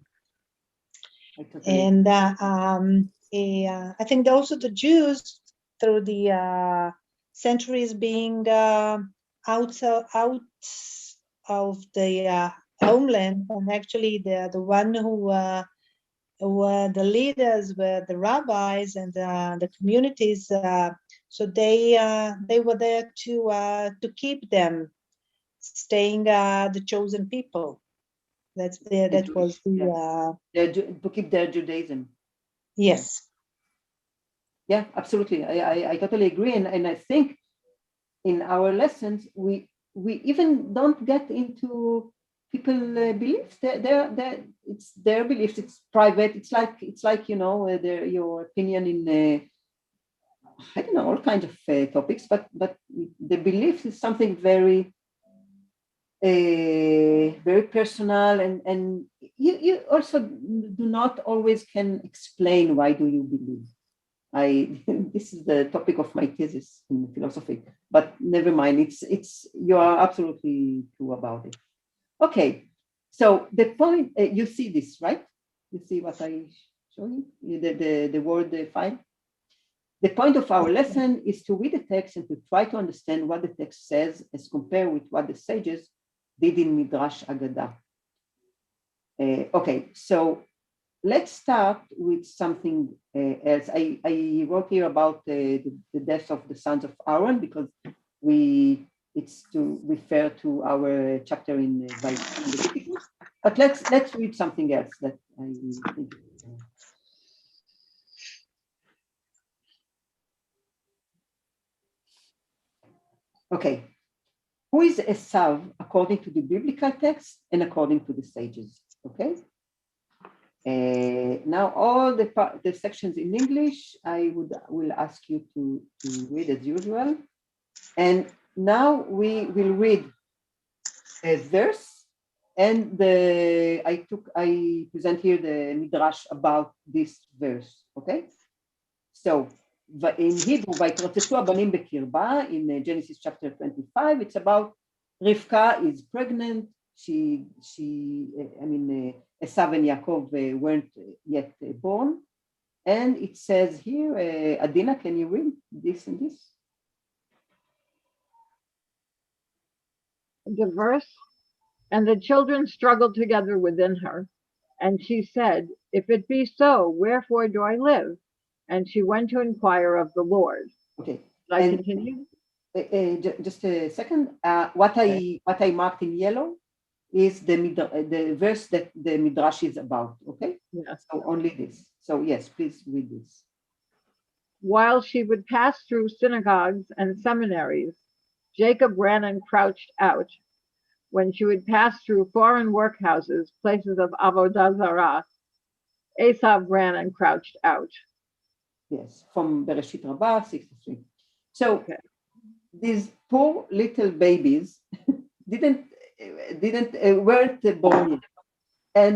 And I think also the Jews, through the centuries being out of the homeland, and actually the one who were the leaders were the rabbis and the communities. So they were there to keep them staying the chosen people. That was to keep their Judaism. Yes. Yeah, absolutely. I totally agree, and I think in our lessons we even don't get into people beliefs. It's their beliefs. It's private. It's like your opinion in I don't know, all kinds of topics. But the belief is something very very personal, and you also do not always can explain why do you believe. This is the topic of my thesis in philosophy, but never mind. It's you are absolutely true about it. Okay, so the point you see this, right? You see what I show you, the word file. The point of our lesson is to read the text and to try to understand what the text says as compared with what the sages did in Midrash Agadah. Okay, so let's start with something else. I wrote here about the death of the sons of Aaron because it's to refer to our chapter in Leviticus. But let's read something else that I think. Okay, who is Esav according to the biblical text and according to the sages? Okay. Now all the sections in English I will ask you to read as usual, and now we will read a verse And I present here the midrash about this verse, okay? So in Hebrew, "Vayitrotzetzu habanim bekirba," in Genesis chapter 25, it's about Rivka is pregnant. Esav and Yaakov weren't yet born. And it says here, Adina, can you read this and this? The verse, "And the children struggled together within her. And she said, If it be so, wherefore do I live? And she went to inquire of the Lord." Okay. Should I continue? Just a second. What I marked in yellow is the verse that the midrash is about. Okay. Yes. So only this. So yes, please read this. "While she would pass through synagogues and seminaries, Jacob ran and crouched out. When she would pass through foreign workhouses, places of avodah zarah, Esav ran and crouched out." Yes, from Bereshit Rabbah 63. So Okay. these poor little babies weren't born yet, and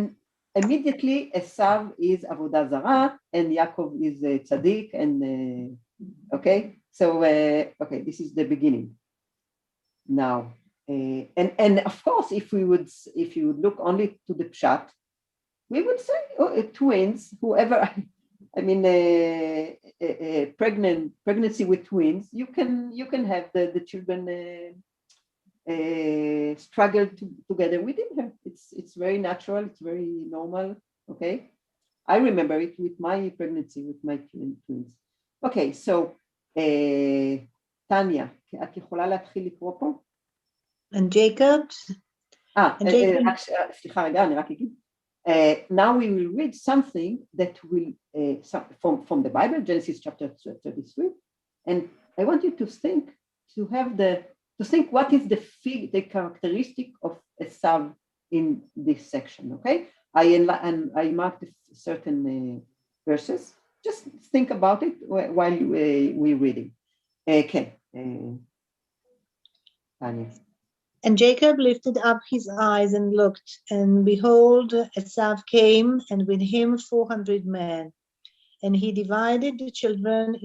immediately Esav is avodah zarah and Yaakov is tzaddik, and okay. So okay, this is the beginning. Now, and of course, if you would look only to the pshat, we would say twins. Whoever, pregnancy with twins, you can have the children struggle together within her. It's very natural. It's very normal. Okay, I remember it with my pregnancy with my twins. Okay, so Tanya, את יכולה להתחיל לקרוא פה? And Jacob. סליחה רגע, אני רק אגיד. Now we will read something that will from the Bible, Genesis chapter 33, and I want you to think what is the characteristic of Esav in this section. Okay, I marked certain verses. Just think about it while we're reading. Okay, Tanya. And Jacob lifted up his eyes and looked, and behold, Esav came, and with him 400 men. And he divided the children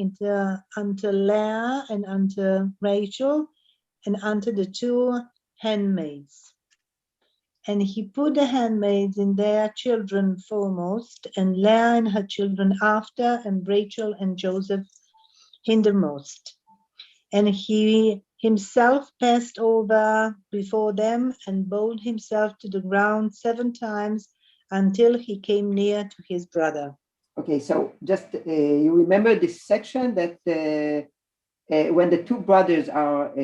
unto Leah and unto Rachel, and unto the 2 handmaids. And he put the handmaids in their children foremost, and Leah and her children after, and Rachel and Joseph hindermost. And he himself passed over before them and bowed himself to the ground 7 times until he came near to his brother. Okay, so just you remember this section that when the 2 brothers are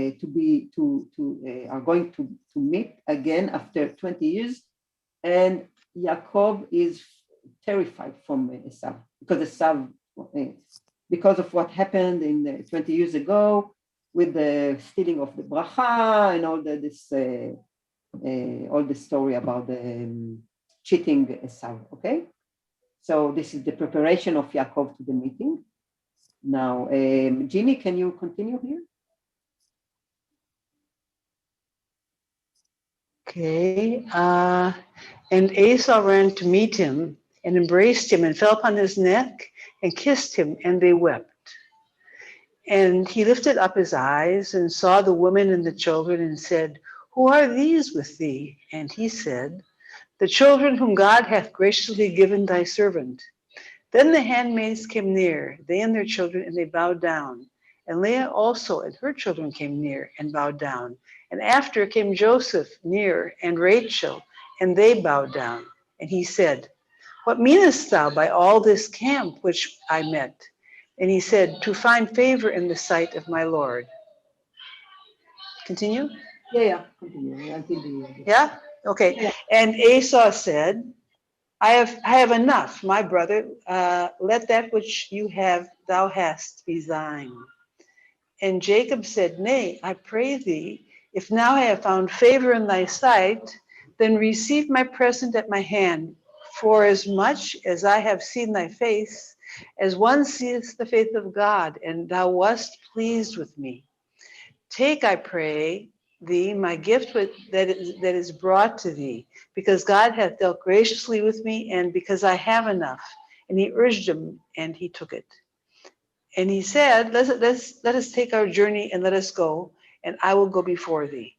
going to meet again after 20 years, and Yaakov is terrified from Esav because of what happened in 20 years ago with the stealing of the bracha and all the story about the cheating Esav. Okay, so this is the preparation of Yaakov to the meeting. Now, Ginny, can you continue here? Okay, and Esau ran to meet him and embraced him and fell upon his neck and kissed him, and they wept. And he lifted up his eyes and saw the women and the children and said, Who are these with thee? And he said, The children whom God hath graciously given thy servant. Then the handmaids came near, they and their children, and they bowed down. And Leah also and her children came near and bowed down. And after came Joseph near and Rachel, and they bowed down. And he said, What meanest thou by all this camp which I met? And he said, To find favor in the sight of my Lord. Continue? Yeah, continue. Yeah? Okay. Yeah. And Esau said, I have enough, my brother. Let that which thou hast be thine. And Jacob said, Nay, I pray thee, if now I have found favor in thy sight, then receive my present at my hand. For as much as I have seen thy face, as one seeth the face of God, and thou wast pleased with me. Take, I pray, thee my gift that is brought to thee, because God hath dealt graciously with me, and because I have enough. And he urged him, and he took it. And he said, let us take our journey and let us go, and I will go before thee.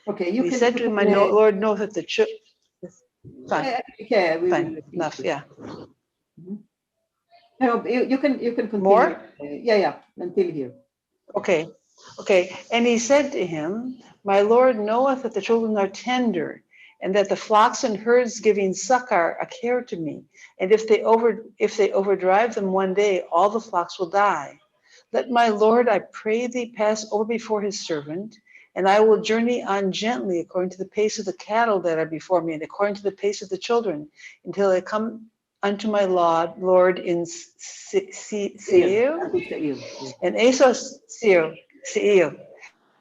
Okay, He said to him, my Lord knoweth that fine, yeah, we fine, will enough, yeah. No, you can continue. More? Yeah, until here. Okay. And he said to him, my Lord knoweth that the children are tender, and that the flocks and herds giving suck are a care to me. And if they overdrive them one day, all the flocks will die. Let my Lord, I pray thee, pass over before his servant, and I will journey on gently according to the pace of the cattle that are before me, and according to the pace of the children, until I come unto my Lord in Seir. And Esau, Seir.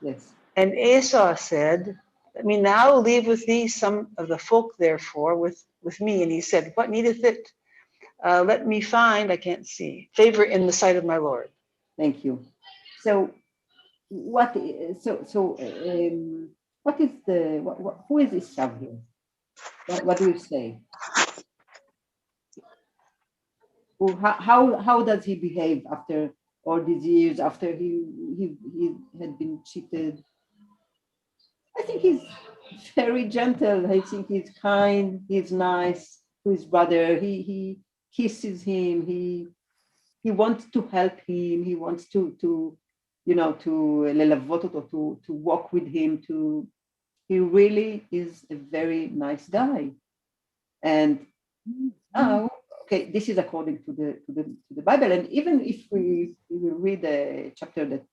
Yes. And Esau said, let me now leave with thee some of the folk, therefore, with me. And he said, what needeth it? Let me find, I can't see, favor in the sight of my Lord. Thank you. So, who is Esau here? What do you say? How does he behave after all these years? After he had been cheated? I think he's very gentle. I think he's kind. He's nice to his brother. He kisses him. He wants to help him. He wants to ללוות אותו, to walk with him. He really is a very nice guy. And now, okay, this is according to the Bible. And even if we will read a chapter that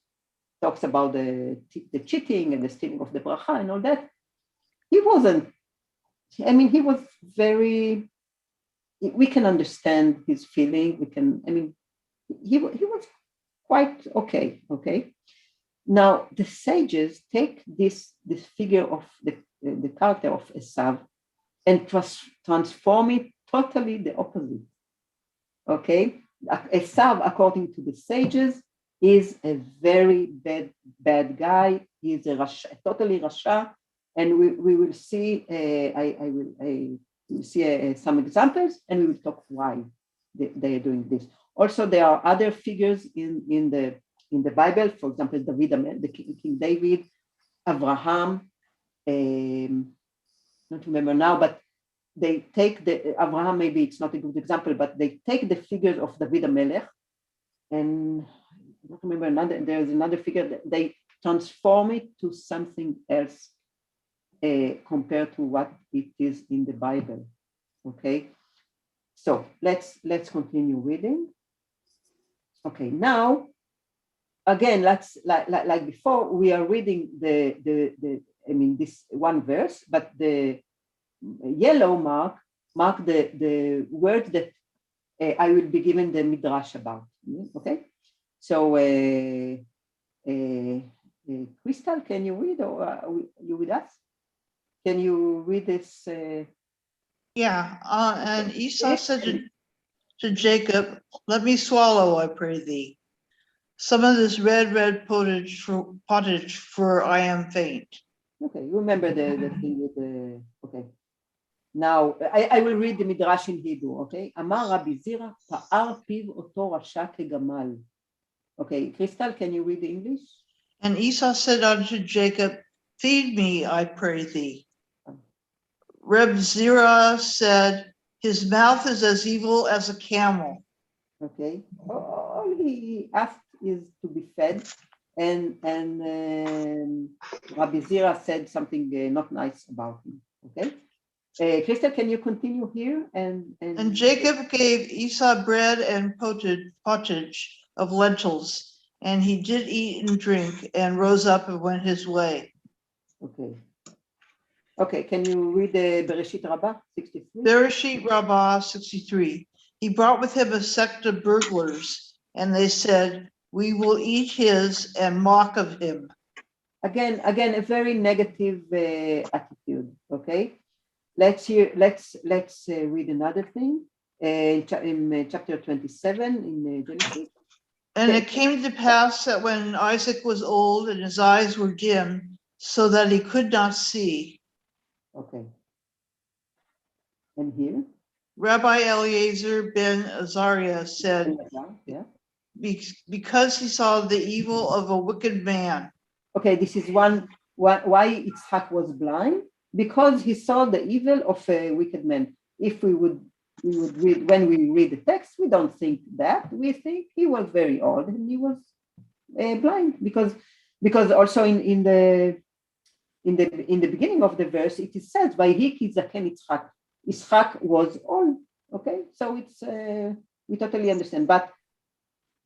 talks about the cheating and the stealing of the bracha and all that, he wasn't. I mean, he was very. We can understand his feeling. He was quite okay. Okay. Now the sages take this figure of the character of Esau and transform it totally the opposite. Okay, Esau, according to the sages, is a very bad guy. He is a totally rasha, and we will see. I will see some examples, and we will talk why they are doing this. Also, there are other figures in the Bible. For example, David, the King David, Abraham. Not remember now, but they take Abraham. Maybe it's not a good example, but they take the figures of David HaMelech, and I don't remember there's another figure that they transform it to something else compared to what it is in the Bible. Okay, so let's continue reading. Okay, now again, let's like before, we are reading this one verse, but the yellow mark the word that I will be given the midrash about. Okay, so Crystal, can you read, or are you with us? Can you read this? Yeah, and Esau said to Jacob, let me swallow, I pray thee, some of this red pottage, for I am faint. Okay, you remember the thing with the, okay. Now, I will read the Midrash in Hebrew, okay? Amar Rabbi Zira, pa'ar piv oto rasha kegamal. Okay, Crystal, can you read the English? And Esau said unto Jacob, feed me, I pray thee. Reb Zira said, his mouth is as evil as a camel. Okay, all he asked is to be fed, and Rabbi Zira said something not nice about him, okay? Crystal, can you continue here? And Jacob gave Esau bread and pottage of lentils, and he did eat and drink, and rose up and went his way. Okay, can you read the Bereshit Rabbah 63? Bereshit Rabbah 63. He brought with him a sect of burglars, and they said, we will eat his and mock of him. Again, a very negative attitude, okay? Let's read another thing in chapter 27 in Genesis. And it came to pass that when Isaac was old and his eyes were dim, so that he could not see. Okay. And here? Rabbi Eliezer ben Azariah said, Yeah. because he saw the evil of a wicked man. Okay, this is one why Yitzhak was blind, because he saw the evil of a wicked man. If we would read, when we read the text, we don't think that. We think he was very old and he was blind, because also in the beginning of the verse it is said, "Vayhi zaken Yitzhak." Yitzhak was old. Okay, so it's we totally understand, but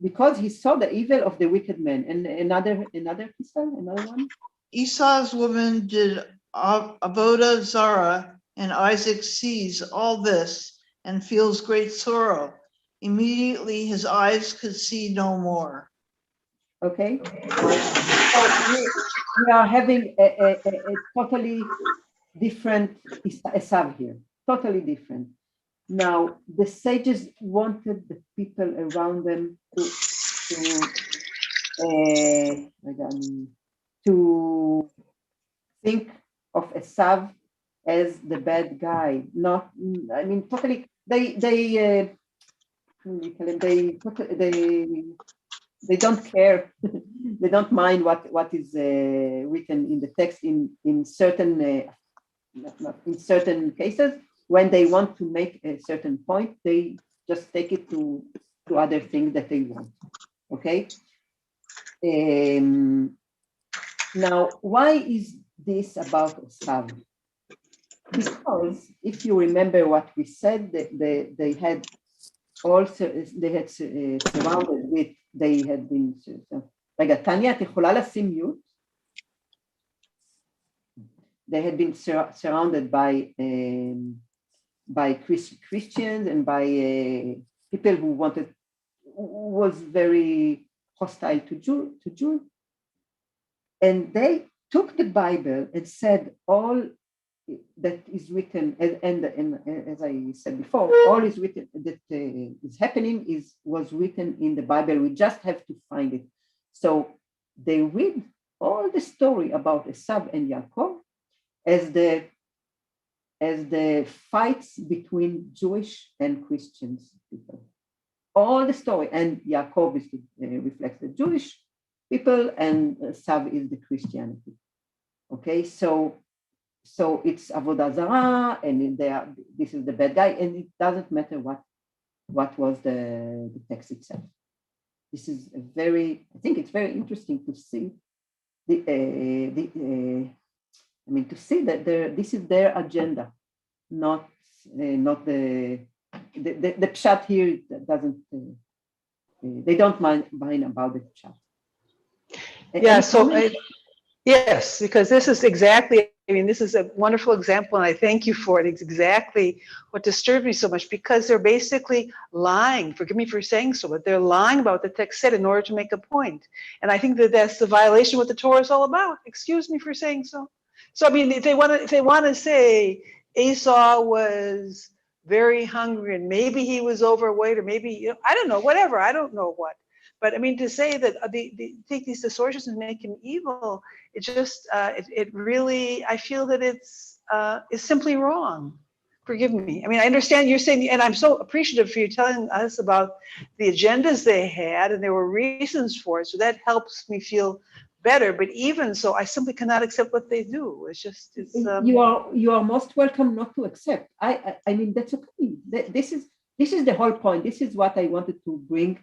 because he saw the evil of the wicked man. And another one. Esau's woman did avodah zara, and Isaac sees all this and feels great sorrow. Immediately his eyes could see no more. Okay, so we are having a totally different Esav here, totally different. Now, the sages wanted the people around them to think of Esav as the bad guy. Not, I mean, totally. They don't care. They don't mind what is written in the text in certain in certain cases. When they want to make a certain point, they just take it to other things that they want. Okay. Now, why is this about Esav? Because if you remember what we said, they had surrounded with, they had been, רגע, טניה, את יכולה לשים מיוט? They had been surrounded by Christians and by people who was very hostile to Jews. And they took the Bible and said all that is written, and as I said before, all is written that is happening was written in the Bible. We just have to find it. So they read all the story about Esav and Yaakov as the fights between Jewish and Christians people. All the story, and Yaakov reflects the Jewish people, and Esav is the Christianity. Okay, so it's Avodah Zarah, and this is the bad guy, and it doesn't matter what was the text itself. This is I think it's very interesting to see to see that this is their agenda, not the pshat here. Doesn't they don't mind about the pshat? Yeah. Yes, because this is exactly. I mean, this is a wonderful example, and I thank you for it. It's exactly what disturbed me so much, because they're basically lying. Forgive me for saying so, but they're lying about what the text said in order to make a point. And I think that that's the violation of what the Torah is all about. Excuse me for saying so. So, I mean, if they want to say Esau was very hungry and maybe he was overweight, or maybe, I don't know, whatever. I don't know what. But I mean, to say that take these distortions and make him evil, it just, it really, I feel that it's simply wrong. Forgive me. I mean, I understand you're saying, and I'm so appreciative for you telling us about the agendas they had, and there were reasons for it. So that helps me feel better. But even so, I simply cannot accept what they do. You are most welcome not to accept. I mean, that's okay. This is the whole point. This is what I wanted to bring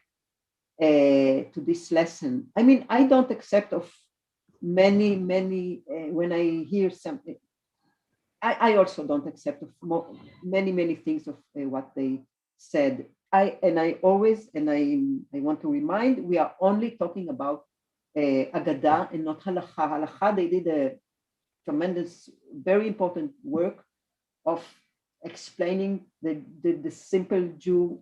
to this lesson. I mean, I don't accept of many when I hear something. I also don't accept of many things of what they said. I want to remind, we are only talking about Agadah and not Halacha. Halacha, they did a tremendous, very important work of explaining the simple Jew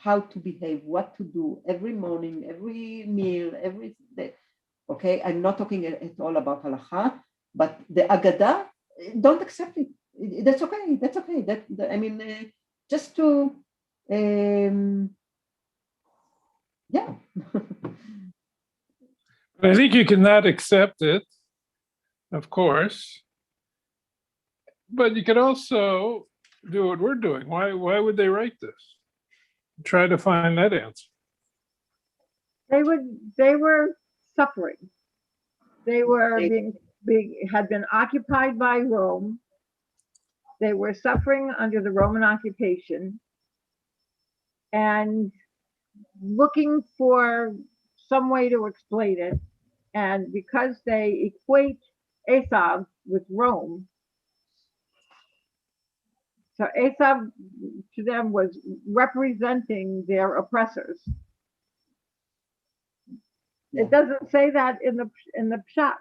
how to behave, what to do every morning, every meal, every day. Okay, I'm not talking at all about Halacha, but the Agadah, don't accept it. That's okay. That's okay. I mean, just to, yeah. I think you cannot accept it of course. But you could also do what we're doing. Why would they write this? Try to find that answer. They were suffering. They were had been occupied by Rome. They were suffering under the Roman occupation and looking for some way to explain it. And because they equate Asav with Rome, so Asav to them was representing their oppressors. Yeah. It doesn't say that in the Pshat.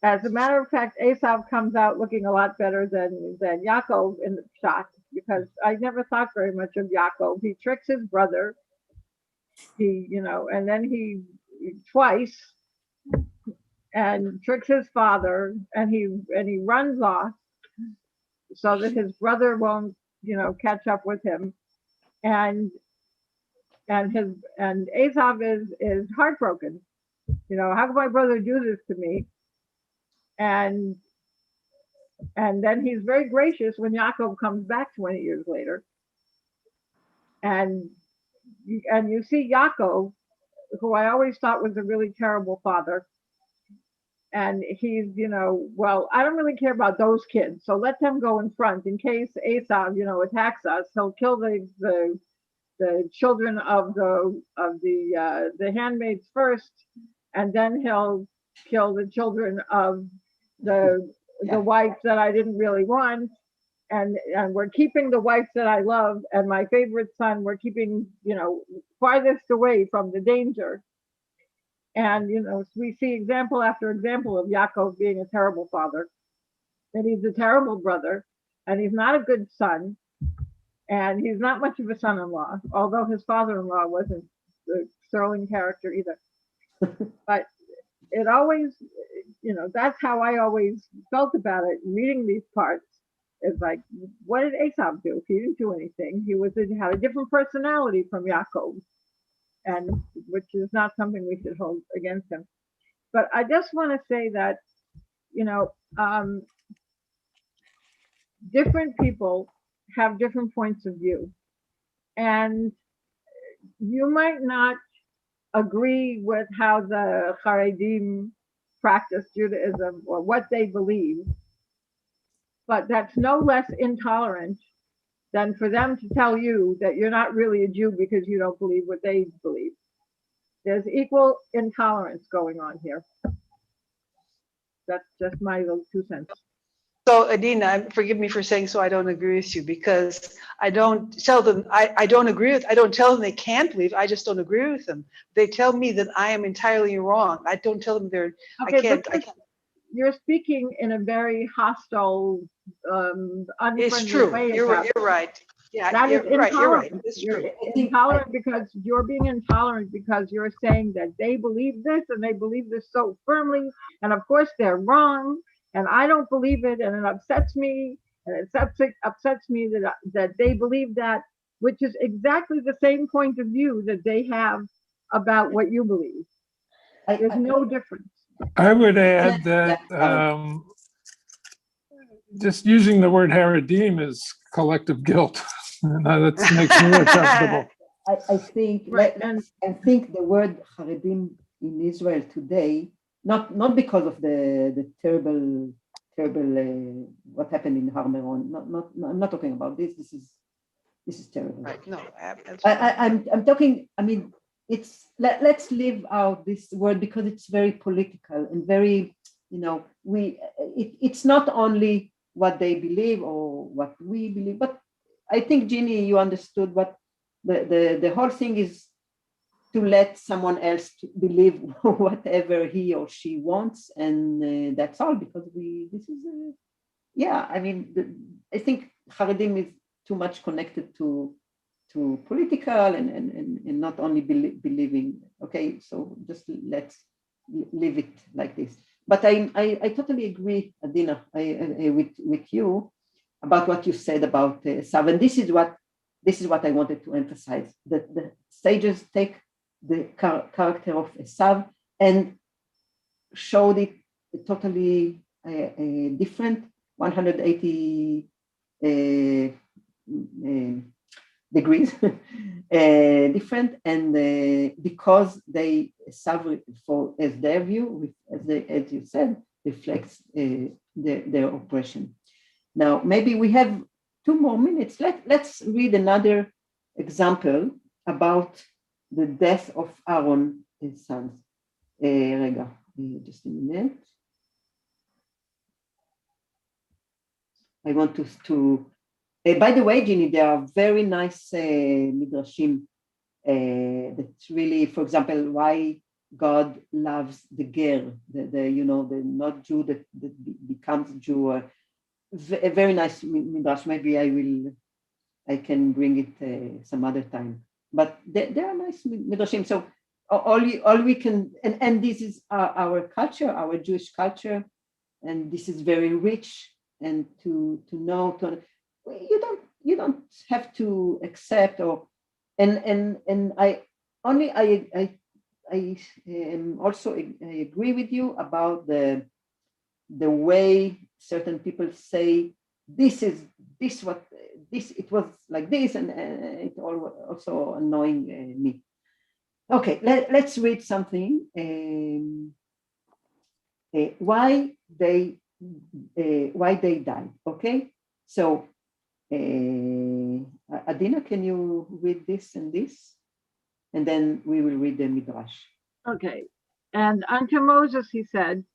As a matter of fact, Asav comes out looking a lot better than Yaakov in the Pshat, because I never thought very much of Yaakov. He tricks his brother, and then he twice, and tricks his father, and he runs off so that his brother won't, catch up with him, and Asav is heartbroken. How can my brother do this to me? And then he's very gracious when Yaakov comes back 20 years later. And you see Yaakov, who I always thought was a really terrible father. And he's, well, I don't really care about those kids, so let them go in front in case Asav, attacks us. He'll kill the children of the handmaids first, and then he'll kill the children of the wife that I didn't really want, and we're keeping the wife that I love and my favorite son. We're keeping, farthest away from the danger. And we see example after example of Yaakov being a terrible father, and he's a terrible brother, and he's not a good son, and he's not much of a son-in-law, although his father-in-law wasn't a sterling character either. But it always, that's how I always felt about it. Reading these parts is like, what did Asav do? He didn't do anything. He had a different personality from Yaakov, and which is not something we should hold against him. But I just want to say that, different people have different points of view, and you might not agree with how the Haredim practice Judaism or what they believe, but that's no less intolerant than for them to tell you that you're not really a Jew because you don't believe what they believe. There's equal intolerance going on here. That's just my little 2 cents. So Adina, forgive me for saying so I don't agree with you, because I don't tell them, I don't agree with, I don't tell them they can't believe, I just don't agree with them. They tell me that I am entirely wrong. I don't tell them they're, Okay, I can't. You're speaking in a very hostile, unfriendly It's true, way. you're right. Yeah, That is right, you're right. intolerant. It's You're true. intolerant because you're being intolerant because you're saying that they believe this and they believe this so firmly, and of course they're wrong, and I don't believe it, and it upsets me, and it upsets me that they believe that, which is exactly the same point of view that they have about what you believe. There's no difference. I would add that just using the word Haredim is collective guilt. And that makes me uncomfortable. I think I think the word Haredim in Israel today, not because of the terrible what happened in Har Meron. I'm not talking about this. This is terrible. Right. No, I'm talking. I mean, let's leave out this word because it's very political and very, it's not only what they believe or what we believe, but I think, Ginny, you understood what the whole thing is, to let someone else to believe whatever he or she wants, and that's all, because I think Haredim is too much connected to political and not only believing. Okay, so just let's leave it like this. But I totally agree, Adina, with you about what you said about Esav, and this is what I wanted to emphasize, that the sages take the character of Esav and showed it totally different 180 degrees different, and because they suffer for, as their view, as you said, reflects their oppression. Now, maybe we have 2 more minutes. Let's read another example about the death of Aaron's sons. Rega, just a minute. I want to by the way, Ginny, there are very nice midrashim that's really, for example, why God loves the ger, the not Jew that becomes Jew. A very nice midrash. Maybe I can bring it some other time. But there are nice midrashim. So all we can, and this is our culture, our Jewish culture, and this is very rich. And to know, you don't have to accept, or and I also agree with you about the way certain people say it was like this, and it also annoying me. Okay, let's read something. Why they died. Okay, so Adina, can you read this and this, and then we will read the midrash. Okay. And unto Moses he said,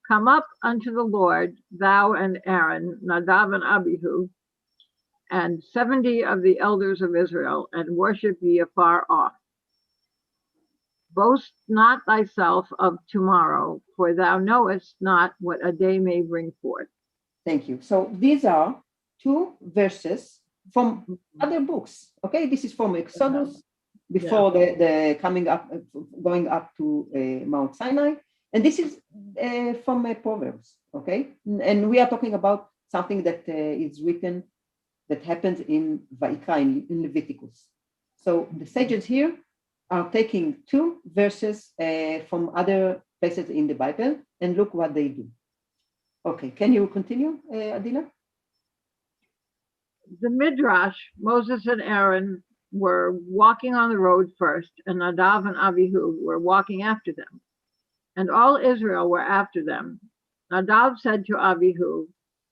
come up unto the Lord, thou and Aaron, Nadav and Abihu, and 70 of the elders of Israel, and worship ye afar off. Boast not thyself of tomorrow, for thou knowest not what a day may bring forth. Thank you. So these are 2 verses from other books. Okay, this is from Exodus, before the going up to Mount Sinai, and this is from Proverbs. Okay, and we are talking about something that is written, that happens in Vayikra, in Leviticus. So the sages here are taking 2 verses from other places in the Bible, and look what they do. Okay, can you continue, Adina? The Midrash, Moses and Aaron were walking on the road first, and Nadav and Abihu were walking after them. And all Israel were after them. Nadav said to Abihu,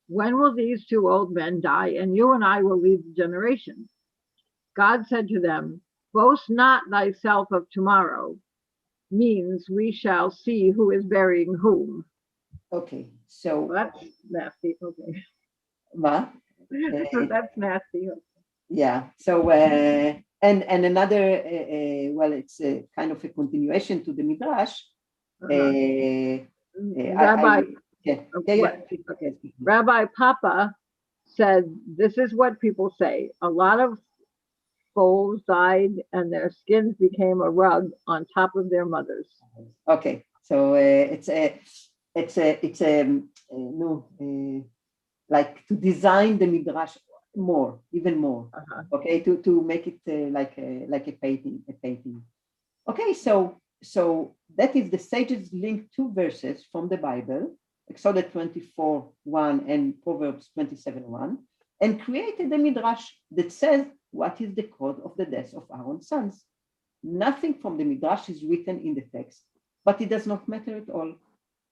when will these 2 old men die, and you and I will lead the generation? God said to them, boast not thyself of tomorrow, means we shall see who is burying whom. Okay, so that's nasty. Okay. What? So that's nasty. Yeah. So and another well, it's kind of a continuation to the midrash. Rabbi Papa said, this is what people say. A lot of foals died, and their skins became a rug on top of their mothers. Okay, so it's like to design the midrash more, even more. Okay, to make it like a painting. Okay, so that is the sages link 2 verses from the Bible, Exodus 24:1 and Proverbs 27:1, and created a midrash that says what is the cause of the death of Aaron's sons. Nothing from the midrash is written in the text, but it does not matter at all.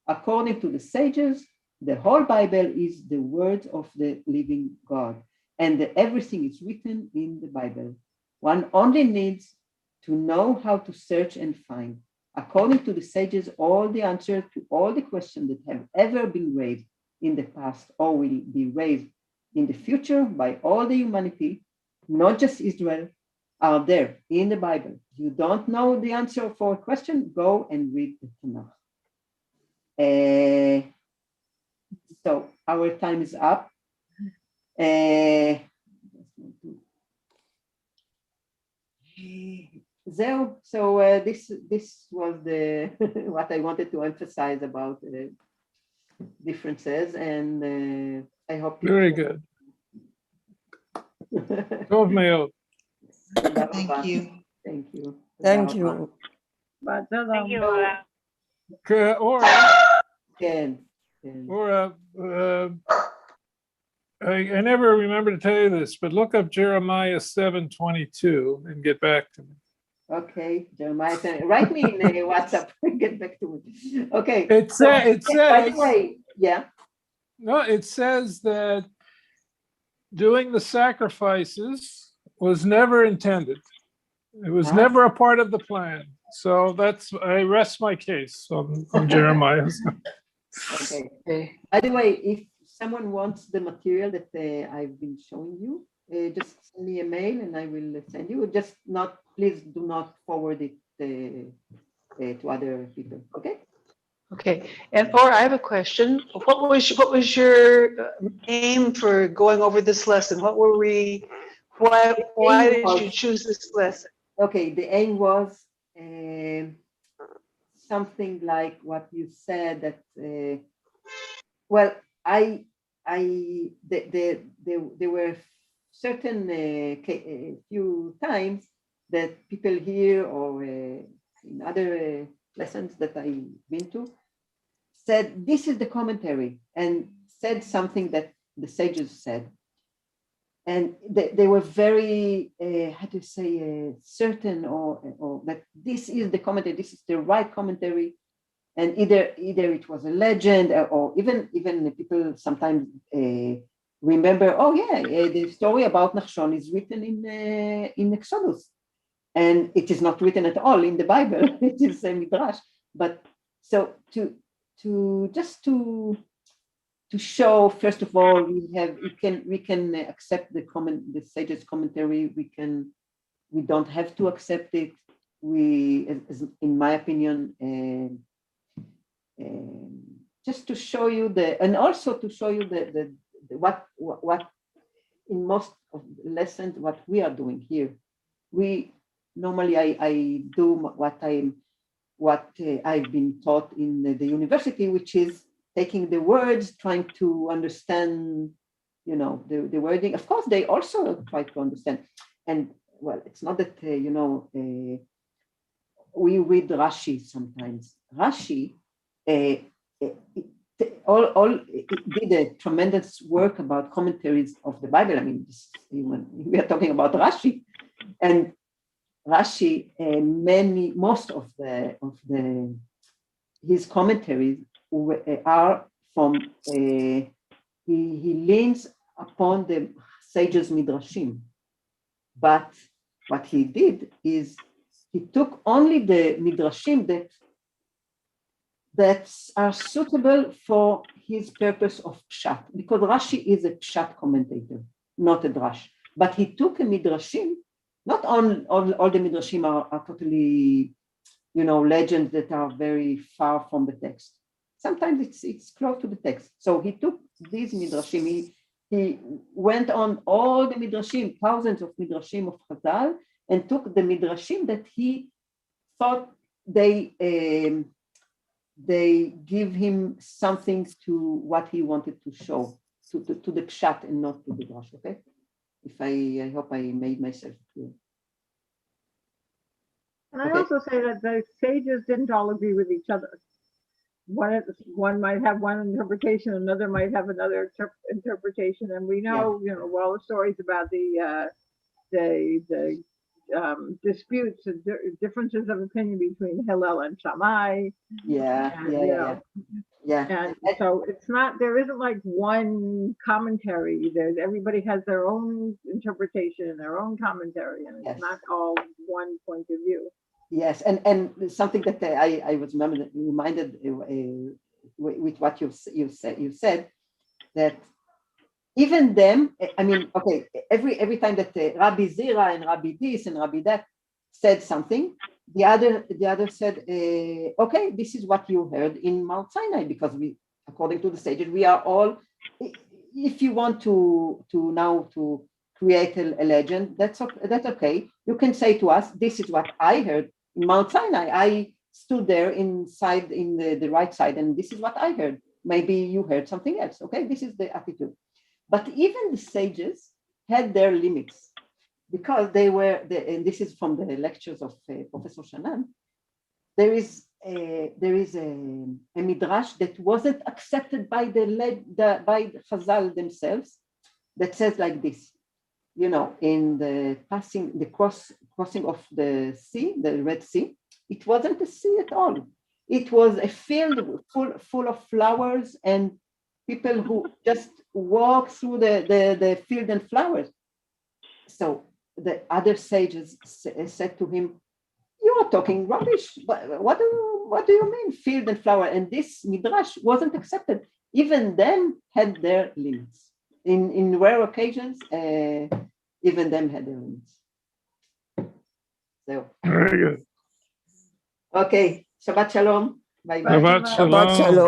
According to the sages, the whole Bible is the words of the living God, and everything is written in the Bible. One only needs to know how to search and find. According to the sages, all the answers to all the questions that have ever been raised in the past or will be raised in the future by all the humanity, not just Israel, are there in the Bible. You don't know the answer for a question, go and read the Tanakh. So our time is up. So this was the what I wanted to emphasize about differences, and I hope. Very good. Tov me'od. Thank you. Thank you. Thank you. Thank you. Ora. כן. Or I never remember to tell you this, but look up Jeremiah 7:22 and get back to me. Okay, Jeremiah, write me in WhatsApp. Get back to me. Okay. It By says, the way, yeah. no, it says that doing the sacrifices was never intended. It was never a part of the plan. So I rest my case on Jeremiah. Okay. Okay. By the way, if someone wants the material that I've been showing you, just send me a mail and I will send you. Just not, please do not forward it to other people. Okay. Okay. And or I have a question. What was your aim for going over this lesson? What were we? Why did you choose this lesson? Okay, the aim was something like what you said that. Well, there were certain few times that people here or in other lessons that I've been to said this is the commentary and said something that the sages said. And they were very, how to say, certain or that this is the commentary, this is the right commentary. And either it was a legend or even people sometimes remember, oh yeah, the story about Nachshon is written in Exodus. And it is not written at all in the Bible, it is a midrash. But so to show, first of all, we can accept the sages commentary. We don't have to accept it. In my opinion, just to show you and also to show you what in most of the lessons what we are doing here. We normally I do what I've been taught in the university, which is taking the words, trying to understand, the wording. Of course, they also try to understand. And well, it's not that we read Rashi sometimes. Rashi it did a tremendous work about commentaries of the Bible. I mean, we are talking about Rashi, and Rashi, most of his commentaries are from. He leans upon the sages midrashim, but what he did is he took only the midrashim that are suitable for his purpose of pshat, because Rashi is a pshat commentator, not a drash. But he took a midrashim. Not all the midrashim are totally, legends that are very far from the text. Sometimes it's close to the text. So he took these midrashim. He went on all the midrashim, thousands of midrashim of Chazal, and took the midrashim that he thought they give him something to what he wanted to show, to the pshat and not to the drash, okay? I hope I made myself clear. And I also say that the sages didn't all agree with each other. One might have one interpretation, another might have another interpretation, and we know, all the stories about the disputes and differences of opinion between Hillel and Shammai. And so it's not, there isn't like one commentary. Everybody has their own interpretation and their own commentary, and it's not all one point of view. Yes, and something that I was reminded with what you said that even them, I mean, okay, every time that Rabbi Zira and Rabbi this and Rabbi that said something, the other said, okay, this is what you heard in Mount Sinai, because according to the sages, we are all. If you want to create a legend, that's okay. You can say to us, this is what I heard in Mount Sinai. I stood there in the right side, and this is what I heard. Maybe you heard something else. Okay, this is the attitude. But even the sages had their limits, because and this is from the lectures of Professor Shannon, there is there is a midrash that wasn't accepted by by the Chazal themselves, that says like this. In the crossing of the sea, the Red Sea, it wasn't a sea at all. It was a field full of flowers and people who just walk through the field and flowers. So the other sages said to him, "You are talking rubbish. What do you mean, field and flower?" And this midrash wasn't accepted. Even them had their limits. In rare occasions, even them had their limits. So, Very good. okay, Shabbat Shalom. Bye bye. Shabbat Shabbat shalom.